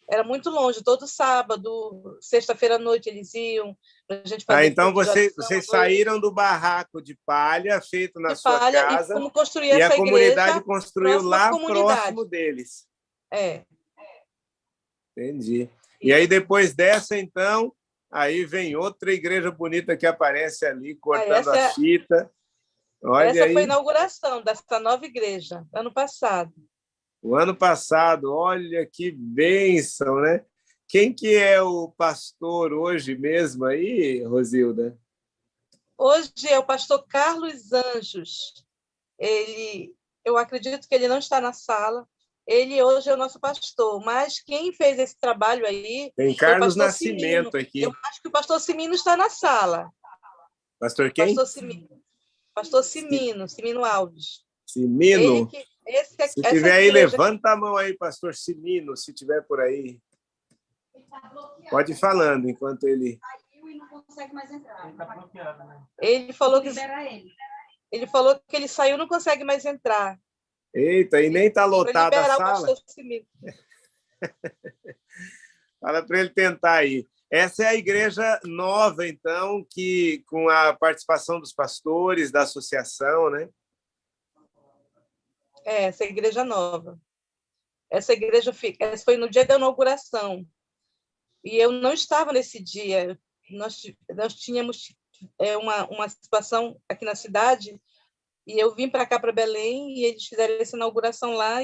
E: Era muito longe, todo sábado, sexta-feira à noite eles iam para a gente fazer.
B: Então vocês saíram do barraco de palha feito na sua casa
E: e
B: a comunidade construiu lá próximo deles. Entendi. E aí depois dessa, então, aí vem outra igreja bonita que aparece ali, cortando a fita. Olha
E: essa
B: aí.
E: foi a inauguração dessa nova igreja, ano passado.
B: O ano passado, olha que bênção, né? Quem que é o pastor hoje mesmo aí, Rosilda?
E: Hoje é o pastor Carlos Anjos. Eu acredito que ele não está na sala. Ele hoje é o nosso pastor, mas quem fez esse trabalho aí...
B: Tem Carlos Nascimento
E: Cimino.
B: aqui.
E: Eu acho que o pastor Cimino está na sala.
B: Pastor quem?
E: Pastor Cimino, Cimino Alves.
B: Cimino? Se tiver aí, levanta a mão aí, pastor Cimino, se tiver por aí. Pode ir falando enquanto ele...
F: Não consegue mais entrar.
C: Ele está bloqueado, né?
E: Ele falou que ele saiu e não consegue mais entrar.
B: Eita, e nem está lotada a sala. Fala para ele tentar aí. Essa é a igreja nova, então, que com a participação dos pastores, da associação, né?
E: Essa é a igreja nova. Essa foi no dia da inauguração. E eu não estava nesse dia. Nós tínhamos uma situação aqui na cidade. E eu vim para cá, para Belém, e eles fizeram essa inauguração lá.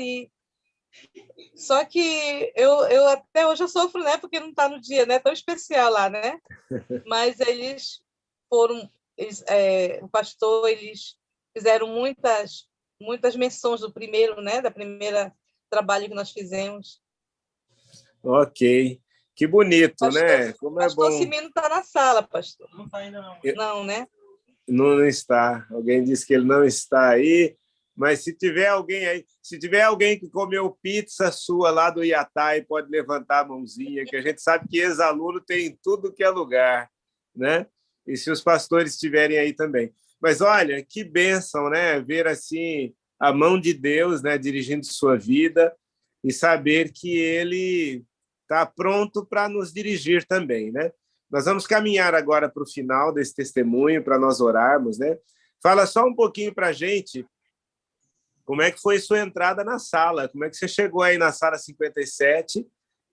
E: Só que eu até hoje eu sofro, né? Porque não está no dia, né? Tão especial lá, né? Mas eles foram... o pastor, eles fizeram muitas menções do primeiro, né? Da primeira trabalho que nós fizemos.
B: Ok. Que bonito, pastor, né? Como é bom.
E: Pastor Cimino está na sala, pastor.
C: Não está ainda, não.
E: Não, né?
B: Não está. Alguém disse que ele não está aí, mas se tiver alguém aí, se tiver alguém que comeu pizza sua lá do Iatai, pode levantar a mãozinha, que a gente sabe que ex-aluno tem em tudo que é lugar, né? E se os pastores estiverem aí também. Mas olha, que bênção, né? Ver assim a mão de Deus, né, dirigindo sua vida e saber que ele está pronto para nos dirigir também, né? Nós vamos caminhar agora para o final desse testemunho, para nós orarmos, né? Fala só um pouquinho para a gente como é que foi sua entrada na sala, como é que você chegou aí na sala 57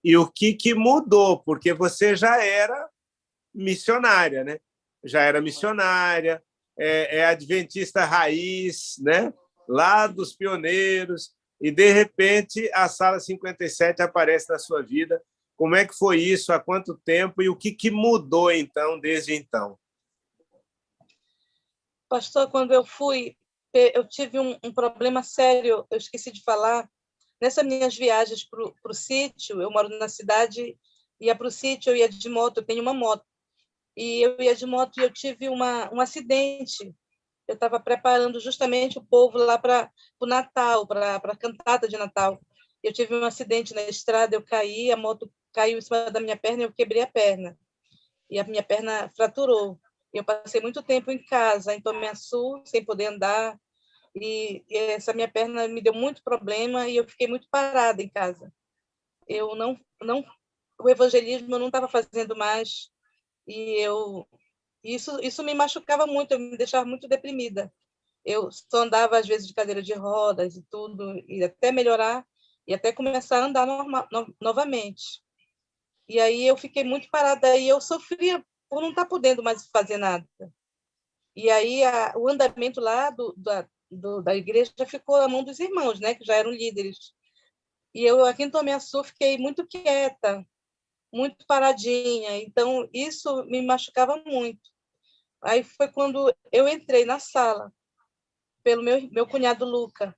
B: e o que mudou, porque você já era missionária, né? Já era missionária, é adventista raiz, né? Lá dos pioneiros, e de repente a sala 57 aparece na sua vida. Como é que foi isso? Há quanto tempo? E o que mudou, então, desde então?
E: Pastor, quando eu fui, eu tive um problema sério, eu esqueci de falar, nessas minhas viagens para o sítio, eu moro na cidade, ia para o sítio, eu ia de moto, eu tenho uma moto, e eu ia de moto e eu tive um acidente. Eu estava preparando justamente o povo lá para o Natal, para a cantata de Natal. Eu tive um acidente na estrada, eu caí, a moto caiu em cima da minha perna e eu quebrei a perna. E a minha perna fraturou. Eu passei muito tempo em casa, em Tomé Açu, sem poder andar, e essa minha perna me deu muito problema e eu fiquei muito parada em casa. Eu não o evangelismo eu não estava fazendo mais e isso me machucava muito, eu me deixava muito deprimida. Eu só andava às vezes de cadeira de rodas e tudo, e até melhorar e até começar a andar novamente. E aí eu fiquei muito parada e eu sofria por não estar podendo mais fazer nada. E aí o andamento lá da igreja já ficou na mão dos irmãos, né, que já eram líderes. E eu aqui em Tomé Açu fiquei muito quieta, muito paradinha. Então isso me machucava muito. Aí foi quando eu entrei na sala pelo meu cunhado Luca.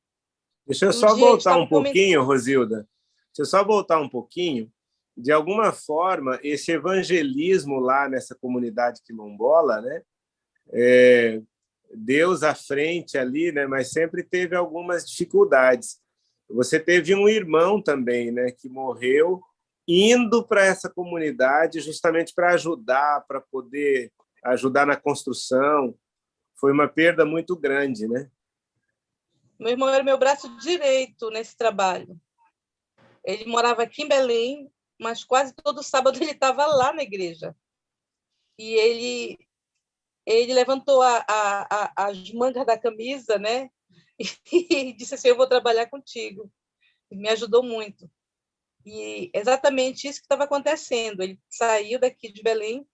B: Deixa eu
E: Um
B: só
E: dia eles
B: voltar um
E: estavam
B: pouquinho, Rosilda. Deixa eu só voltar um pouquinho. De alguma forma, esse evangelismo lá nessa comunidade quilombola, né? Deus à frente ali, né? Mas sempre teve algumas dificuldades. Você teve um irmão também, né? Que morreu indo para essa comunidade justamente para ajudar, para poder ajudar na construção. Foi uma perda muito grande, né?
E: Meu irmão era meu braço direito nesse trabalho. Ele morava aqui em Belém, mas quase todo sábado ele estava lá na igreja. E ele levantou as mangas da camisa, né? E disse assim, eu vou trabalhar contigo. E me ajudou muito. E exatamente isso que estava acontecendo. Ele saiu daqui de Belém,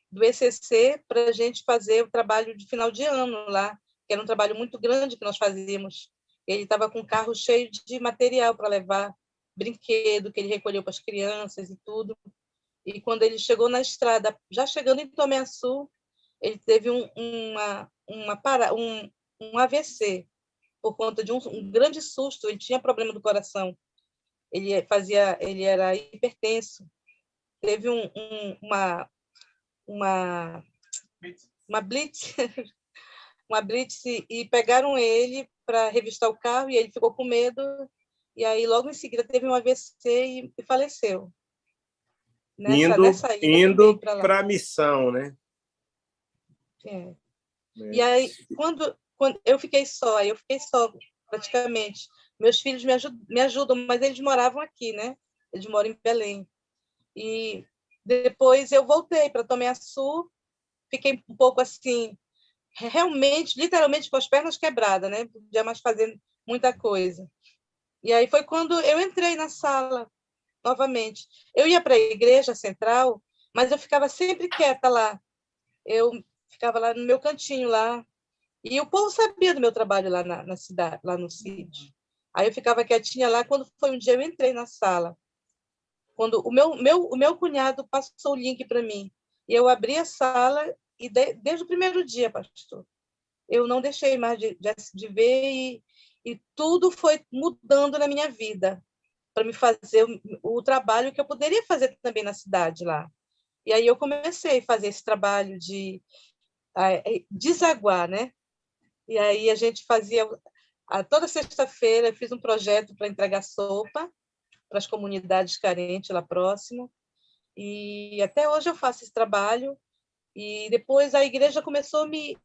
E: do ECC, para a gente fazer o trabalho de final de ano lá, que era um trabalho muito grande que nós fazíamos. Ele estava com um carro cheio de material para levar, brinquedo que ele recolheu para as crianças e tudo. E quando ele chegou na estrada, já chegando em Tomé Açu, ele teve um AVC por conta de um grande susto. Ele tinha problema do coração. Ele era hipertenso. Teve uma blitz, uma blitz e pegaram ele para revistar o carro e ele ficou com medo e aí logo em seguida teve um AVC e faleceu.
B: Indo para a missão, né?
E: É. E aí quando eu fiquei só praticamente. Meus filhos me ajudam, mas eles moravam aqui, né? Eles moram em Belém. E depois eu voltei para Tomé Açu, fiquei um pouco assim, realmente, literalmente com as pernas quebradas, né? Não podia mais fazer muita coisa. E aí foi quando eu entrei na sala novamente. Eu ia para a igreja central, mas eu ficava sempre quieta lá. Eu ficava lá no meu cantinho lá. E o povo sabia do meu trabalho lá na cidade, lá no sítio. Aí eu ficava quietinha lá. Quando foi um dia, eu entrei na sala. Quando o meu cunhado passou o link para mim. E eu abri a sala e desde o primeiro dia, pastor, eu não deixei mais de ver e tudo foi mudando na minha vida para me fazer o trabalho que eu poderia fazer também na cidade lá. E aí eu comecei a fazer esse trabalho de desaguar, né? E aí a gente fazia toda sexta-feira eu fiz um projeto para entregar sopa para as comunidades carentes lá próximo. E até hoje eu faço esse trabalho. E depois a igreja começou a me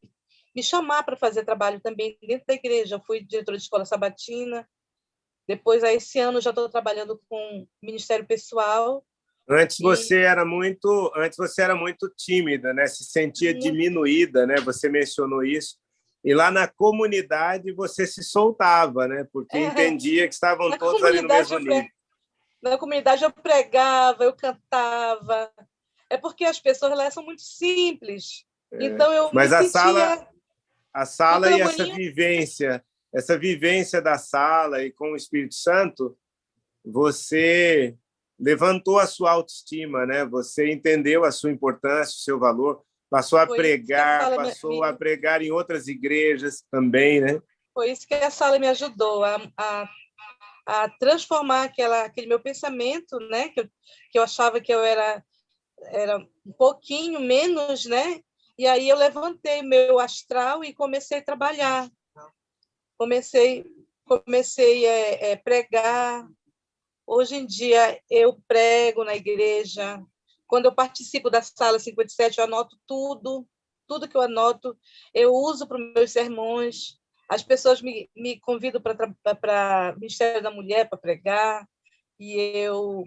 E: chamar para fazer trabalho também dentro da igreja. Eu fui diretora de escola sabatina. Depois, esse ano, já estou trabalhando com ministério pessoal.
B: Antes você era muito tímida, né? Se sentia diminuída, né? Você mencionou isso. E lá na comunidade você se soltava, né? Porque entendia que estavam todos ali no mesmo nível.
E: Na comunidade eu pregava, eu cantava. É porque as pessoas lá são muito simples. Então eu
B: Mas
E: me sentia...
B: a sala e essa vivência da sala e com o Espírito Santo, você levantou a sua autoestima, né? Você entendeu a sua importância, o seu valor, passou a pregar em outras igrejas também, né?
E: Foi isso que a sala me ajudou a a transformar aquele meu pensamento, né? Que eu achava que eu era um pouquinho menos, né? E aí eu levantei meu astral e comecei a trabalhar. Comecei a pregar. Hoje em dia eu prego na igreja. Quando eu participo da Sala 57, eu anoto tudo que eu anoto, eu uso para os meus sermões. As pessoas me convidam para o Ministério da Mulher para pregar, e eu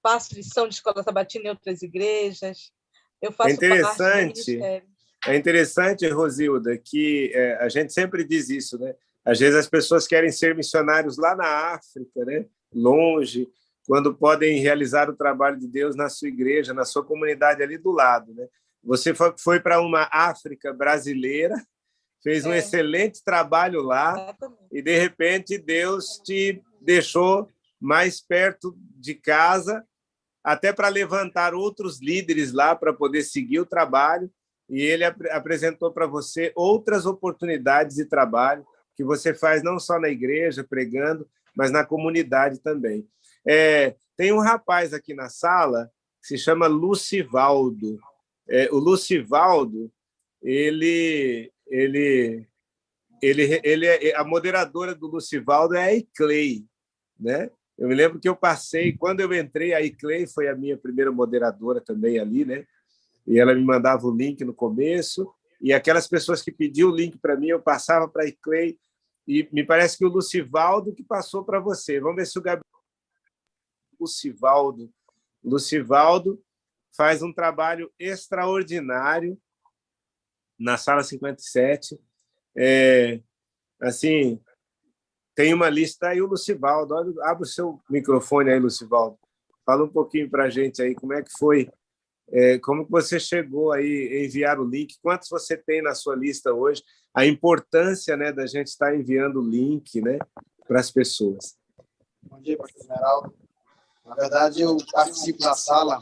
E: faço lição de escola sabatina em outras igrejas. Eu faço parte do ministério.
B: É interessante, Rosilda, que a gente sempre diz isso, né? Às vezes as pessoas querem ser missionários lá na África, né? Longe, quando podem realizar o trabalho de Deus na sua igreja, na sua comunidade ali do lado, né? Você foi para uma África brasileira, fez um excelente trabalho lá.
E: Exatamente.
B: E, de repente, Deus te deixou mais perto de casa, até para levantar outros líderes lá para poder seguir o trabalho. E ele apresentou para você outras oportunidades de trabalho que você faz não só na igreja, pregando, mas na comunidade também. Tem um rapaz aqui na sala que se chama Lucivaldo. O Lucivaldo, a moderadora do Lucivaldo é a Iclei, né? Eu me lembro que eu passei, quando eu entrei, a Iclei foi a minha primeira moderadora também ali, né? E ela me mandava o link no começo, e aquelas pessoas que pediam o link para mim, eu passava para a Iclei, e me parece que o Lucivaldo que passou para você. Vamos ver se o Gabriel... Lucivaldo faz um trabalho extraordinário na Sala 57. Assim, tem uma lista aí, o Lucivaldo. Abre o seu microfone aí, Lucivaldo. Fala um pouquinho para a gente aí, como é que foi, como que você chegou aí a enviar o link, quantos você tem na sua lista hoje, a importância, né, da gente estar enviando o link, né, para as pessoas.
G: Bom dia, pastor Esmeraldo. Na verdade, eu participo da sala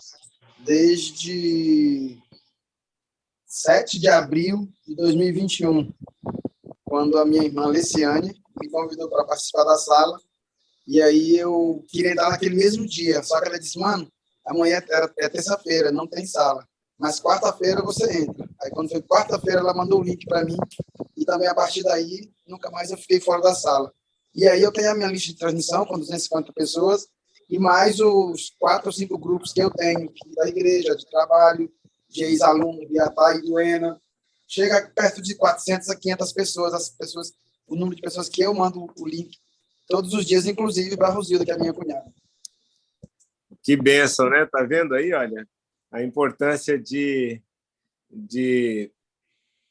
G: desde 7 de abril de 2021, quando a minha irmã Leciane me convidou para participar da sala, e aí eu queria entrar naquele mesmo dia, só que ela disse, mano, amanhã é terça-feira, não tem sala, mas quarta-feira você entra. Aí quando foi quarta-feira, ela mandou o link para mim, e também a partir daí, nunca mais eu fiquei fora da sala. E aí eu tenho a minha lista de transmissão com 250 pessoas, e mais os 4 ou 5 grupos que eu tenho, da igreja, de trabalho, de ex-aluno, de Atá e do ENA. Chega perto de 400 a 500 pessoas, o número de pessoas que eu mando o link todos os dias, inclusive para a Rosilda, que é a minha cunhada.
B: Que bênção, né? Tá vendo aí, olha, a importância de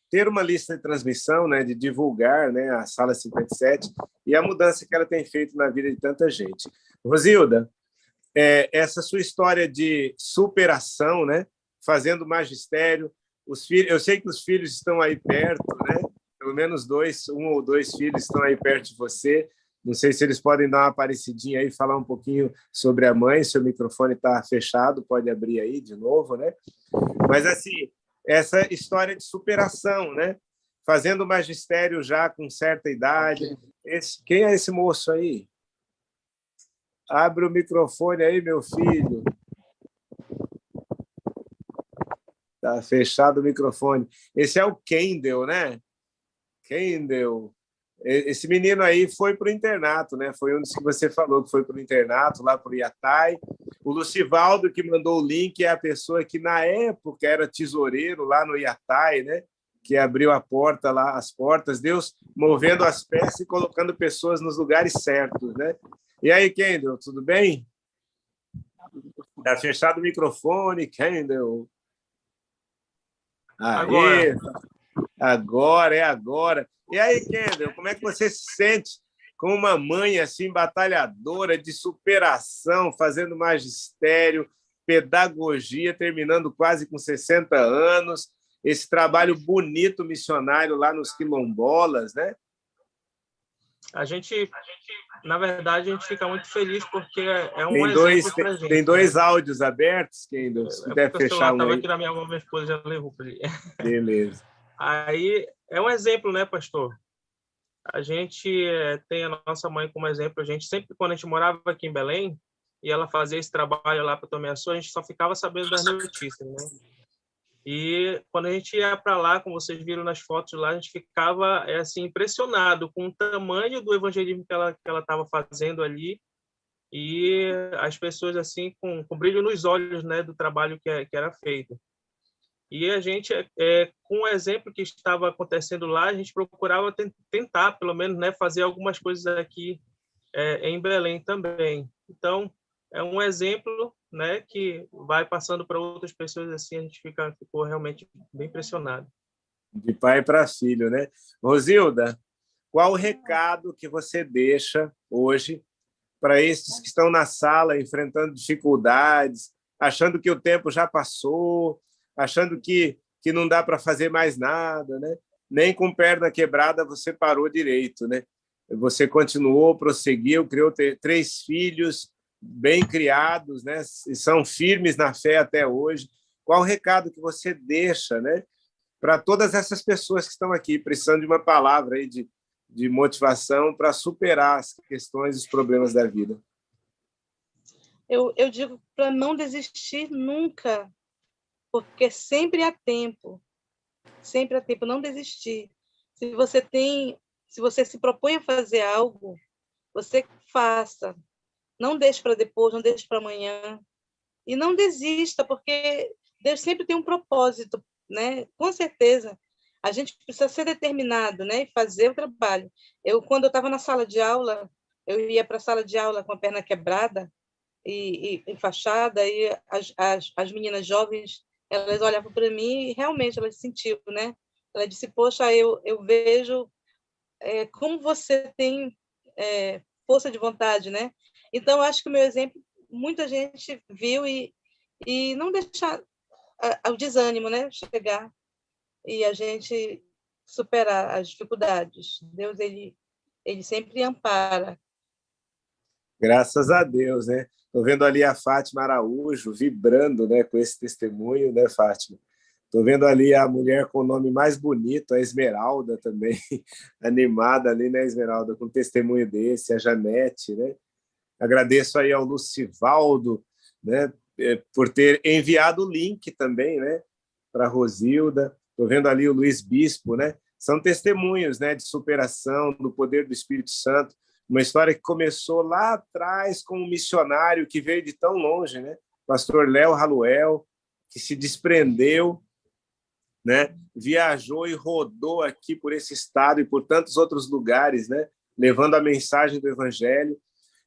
B: ter uma lista de transmissão, né, de divulgar, né, a Sala 57 e a mudança que ela tem feito na vida de tanta gente. Rosilda, essa sua história de superação, né, fazendo magistério, os filhos, eu sei que os filhos estão aí perto, né? Pelo menos 1 ou 2 filhos estão aí perto de você. Não sei se eles podem dar uma aparecidinha aí, falar um pouquinho sobre a mãe. Seu microfone está fechado, pode abrir aí de novo, né? Mas, assim, essa história de superação, né? Fazendo magistério já com certa idade. Quem é esse moço aí? Abre o microfone aí, meu filho. Tá fechado o microfone. Esse é o Kendall, né? Kendall. Esse menino aí foi para o internato, né? Foi um dos que você falou que foi para o internato, lá para o Iatai. O Lucivaldo, que mandou o link, é a pessoa que, na época, era tesoureiro lá no Iatai, né? Que abriu a porta lá, as portas, Deus movendo as peças e colocando pessoas nos lugares certos, né? E aí, Kendall, tudo bem? Tá fechado o microfone, Kendall. Agora. E aí, Kendall, como é que você se sente com uma mãe assim batalhadora de superação, fazendo magistério, pedagogia, terminando quase com 60 anos, esse trabalho bonito missionário lá nos quilombolas, né?
C: Na verdade, a gente fica muito feliz porque é um exemplo para a gente.
B: Tem 2 áudios abertos, Kendall, se puder fechar um aí.
C: Aqui na minha mão, minha esposa já levou para ele.
B: Beleza.
C: Aí é um exemplo, né, pastor? a gente tem a nossa mãe como exemplo. A gente sempre, quando a gente morava aqui em Belém, e ela fazia esse trabalho lá para Tomé Açu, a gente só ficava sabendo das notícias, né? E quando a gente ia para lá, como vocês viram nas fotos lá, a gente ficava assim impressionado com o tamanho do evangelismo que ela estava fazendo ali, e as pessoas assim com brilho nos olhos, né, do trabalho que era feito. E a gente, com o exemplo que estava acontecendo lá, a gente procurava tentar, pelo menos, né, fazer algumas coisas aqui em Belém também. Então, é um exemplo, né, que vai passando para outras pessoas, assim, a gente ficou realmente bem impressionado.
B: De pai para filho, né? Rosilda, qual o recado que você deixa hoje para esses que estão na sala enfrentando dificuldades, achando que o tempo já passou, achando que não dá para fazer mais nada, né? Nem com perna quebrada você parou direito, né? Você continuou, prosseguiu, criou 3 filhos bem criados, né? E são firmes na fé até hoje. Qual o recado que você deixa, né, para todas essas pessoas que estão aqui precisando de uma palavra aí de motivação para superar as questões e os problemas da vida?
E: Eu digo para não desistir nunca, porque sempre há tempo, não desistir. Se você se propõe a fazer algo, você faça. Não deixe para depois, não deixe para amanhã. E não desista, porque Deus sempre tem um propósito, né? Com certeza. A gente precisa ser determinado, né? E fazer o trabalho. Quando eu estava na sala de aula, eu ia para a sala de aula com a perna quebrada e enfaixada, e as meninas jovens, elas olhavam para mim e realmente elas sentiam, né? Ela disse, poxa, eu vejo como você tem força de vontade, né? Então, eu acho que o meu exemplo, muita gente viu e não deixar o desânimo, né, chegar e a gente superar as dificuldades. Deus, ele sempre ampara.
B: Graças a Deus, né? Estou vendo ali a Fátima Araújo vibrando, né, com esse testemunho, né, Fátima? Estou vendo ali a mulher com o nome mais bonito, a Esmeralda também, animada ali, né, Esmeralda, com um testemunho desse, a Janete, né? Agradeço aí ao Lucivaldo, né, por ter enviado o link também, né, para a Rosilda. Estou vendo ali o Luiz Bispo, né? São testemunhos, né, de superação, do poder do Espírito Santo. Uma história que começou lá atrás com um missionário que veio de tão longe, né? Pastor Léo Raluel, que se desprendeu, né? Viajou e rodou aqui por esse estado e por tantos outros lugares, né? Levando a mensagem do Evangelho.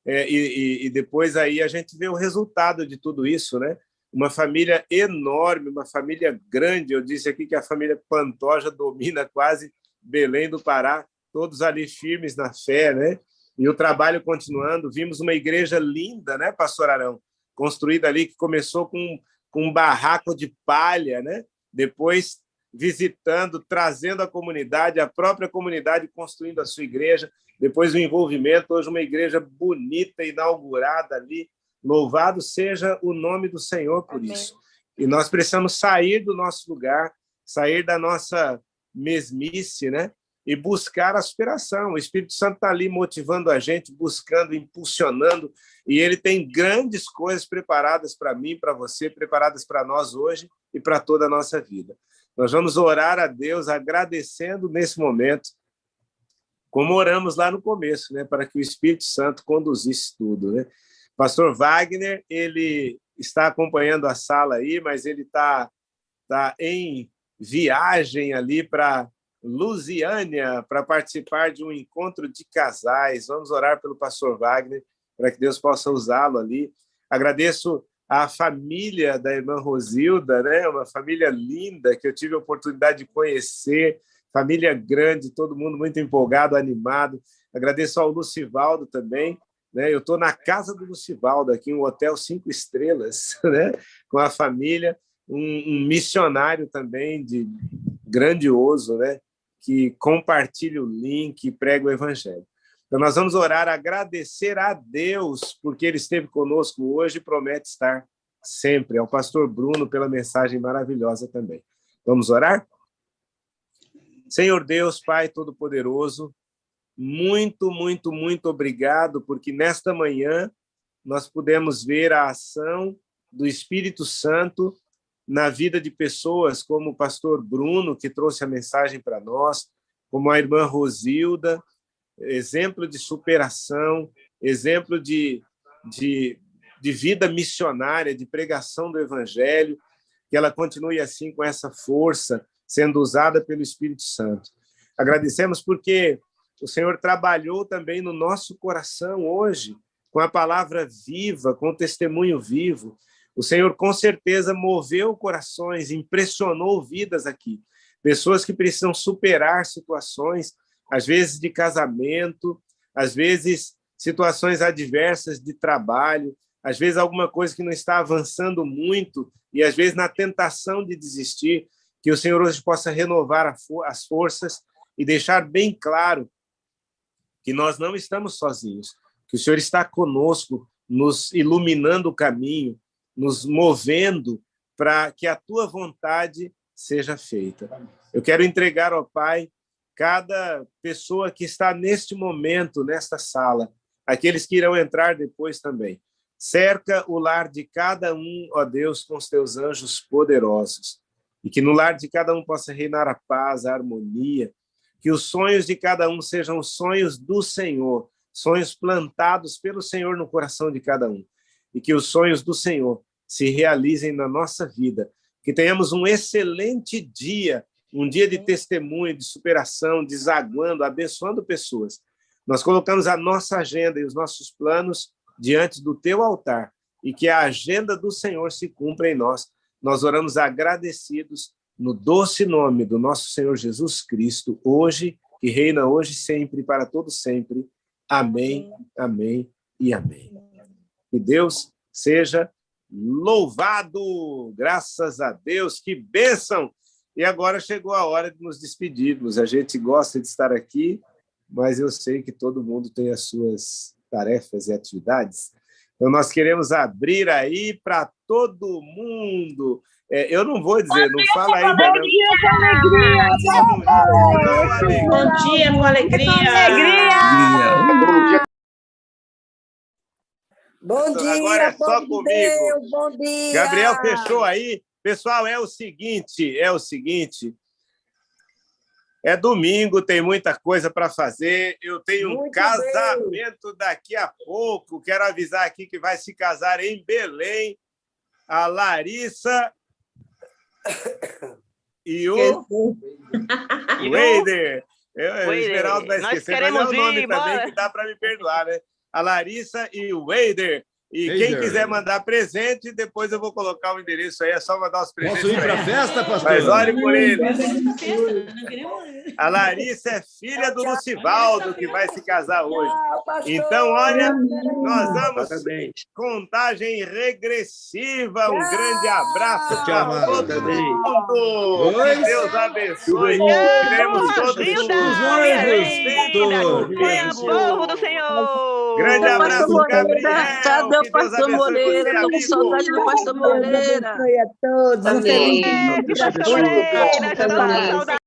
B: E depois aí a gente vê o resultado de tudo isso, né? Uma família enorme, uma família grande. Eu disse aqui que a família Pantoja domina quase Belém do Pará, todos ali firmes na fé, né? E o trabalho continuando. Vimos uma igreja linda, né, Pastor Arão? Construída ali, que começou com um barraco de palha, né? Depois visitando, trazendo a comunidade, a própria comunidade construindo a sua igreja. Depois o envolvimento, hoje uma igreja bonita, inaugurada ali. Louvado seja o nome do Senhor por Amém. Isso. E nós precisamos sair do nosso lugar, sair da nossa mesmice, né? E buscar a superação. O Espírito Santo está ali motivando a gente, buscando, impulsionando, e ele tem grandes coisas preparadas para mim, para você, preparadas para nós hoje e para toda a nossa vida. Nós vamos orar a Deus agradecendo nesse momento, como oramos lá no começo, né, para que o Espírito Santo conduzisse tudo, né? Pastor Wagner, ele está acompanhando a sala aí, mas ele está em viagem ali para Lusiânia para participar de um encontro de casais. Vamos orar pelo pastor Wagner para que Deus possa usá-lo ali. Agradeço a família da irmã Rosilda, né? Uma família linda que eu tive a oportunidade de conhecer, família grande, todo mundo muito empolgado, animado. Agradeço ao Lucivaldo também, né? Eu estou na casa do Lucivaldo, aqui um hotel 5 estrelas, né? Com a família, um missionário também grandioso, né? Que compartilha o link e prega o evangelho. Então, nós vamos orar, agradecer a Deus, porque Ele esteve conosco hoje e promete estar sempre. Ao pastor Bruno pela mensagem maravilhosa também. Vamos orar? Senhor Deus, Pai Todo-Poderoso, muito, muito, muito obrigado, porque nesta manhã nós pudemos ver a ação do Espírito Santo na vida de pessoas como o pastor Bruno, que trouxe a mensagem para nós, como a irmã Rosilda, exemplo de superação, exemplo de vida missionária, de pregação do Evangelho, que ela continue assim com essa força, sendo usada pelo Espírito Santo. Agradecemos porque o Senhor trabalhou também no nosso coração hoje, com a palavra viva, com o testemunho vivo. O Senhor, com certeza, moveu corações, impressionou vidas aqui. Pessoas que precisam superar situações, às vezes de casamento, às vezes situações adversas de trabalho, às vezes alguma coisa que não está avançando muito e, às vezes, na tentação de desistir, que o Senhor hoje possa renovar as forças e deixar bem claro que nós não estamos sozinhos, que o Senhor está conosco, nos iluminando o caminho, nos movendo para que a tua vontade seja feita. Eu quero entregar ao Pai cada pessoa que está neste momento, nesta sala, aqueles que irão entrar depois também. Cerca o lar de cada um, ó Deus, com os teus anjos poderosos, e que no lar de cada um possa reinar a paz, a harmonia, que os sonhos de cada um sejam os sonhos do Senhor, sonhos plantados pelo Senhor no coração de cada um, e que os sonhos do Senhor se realizem na nossa vida, que tenhamos um excelente dia, um dia de testemunho, de superação, desaguando, abençoando pessoas. Nós colocamos a nossa agenda e os nossos planos diante do teu altar, e que a agenda do Senhor se cumpra em nós. Nós oramos agradecidos no doce nome do nosso Senhor Jesus Cristo, hoje, que reina hoje e sempre, para todo sempre. Amém, amém e amém. Que Deus seja louvado, graças a Deus, que bênção! E agora chegou a hora de nos despedirmos. A gente gosta de estar aqui, mas eu sei que todo mundo tem as suas tarefas e atividades. Então, nós queremos abrir aí para todo mundo. Eu não vou dizer, não fala aí.
H: Bom dia com alegria.
F: Bom dia com alegria.
H: Bom dia.
B: Agora é só comigo.
H: Deus, bom dia.
B: Gabriel fechou aí. Pessoal, é o seguinte. É domingo, tem muita coisa para fazer. Eu tenho um casamento daqui a pouco. Quero avisar aqui que vai se casar em Belém a Larissa e o Weider. O Esmeraldo vai esquecer, mas é o nome também que dá para me perdoar, né? A Larissa e o Weider. E quem quiser mandar presente, depois eu vou colocar o endereço aí, é só mandar os presentes.
I: Posso ir para a festa, pastor?
B: Mas olhe por eles. A Larissa é filha do Lucivaldo, que vai se casar hoje. Então, olha, nós vamos contagem regressiva. Um grande abraço para todo mundo. Que Deus abençoe. Queremos todos
J: povo do Senhor.
B: Grande abraço, Gabriel.
E: Cadê o pastor Moreira? Estou com saudade do pastor Moreira.
H: Abençoe a todos.
J: Amém. Pastor Moreira, saudade.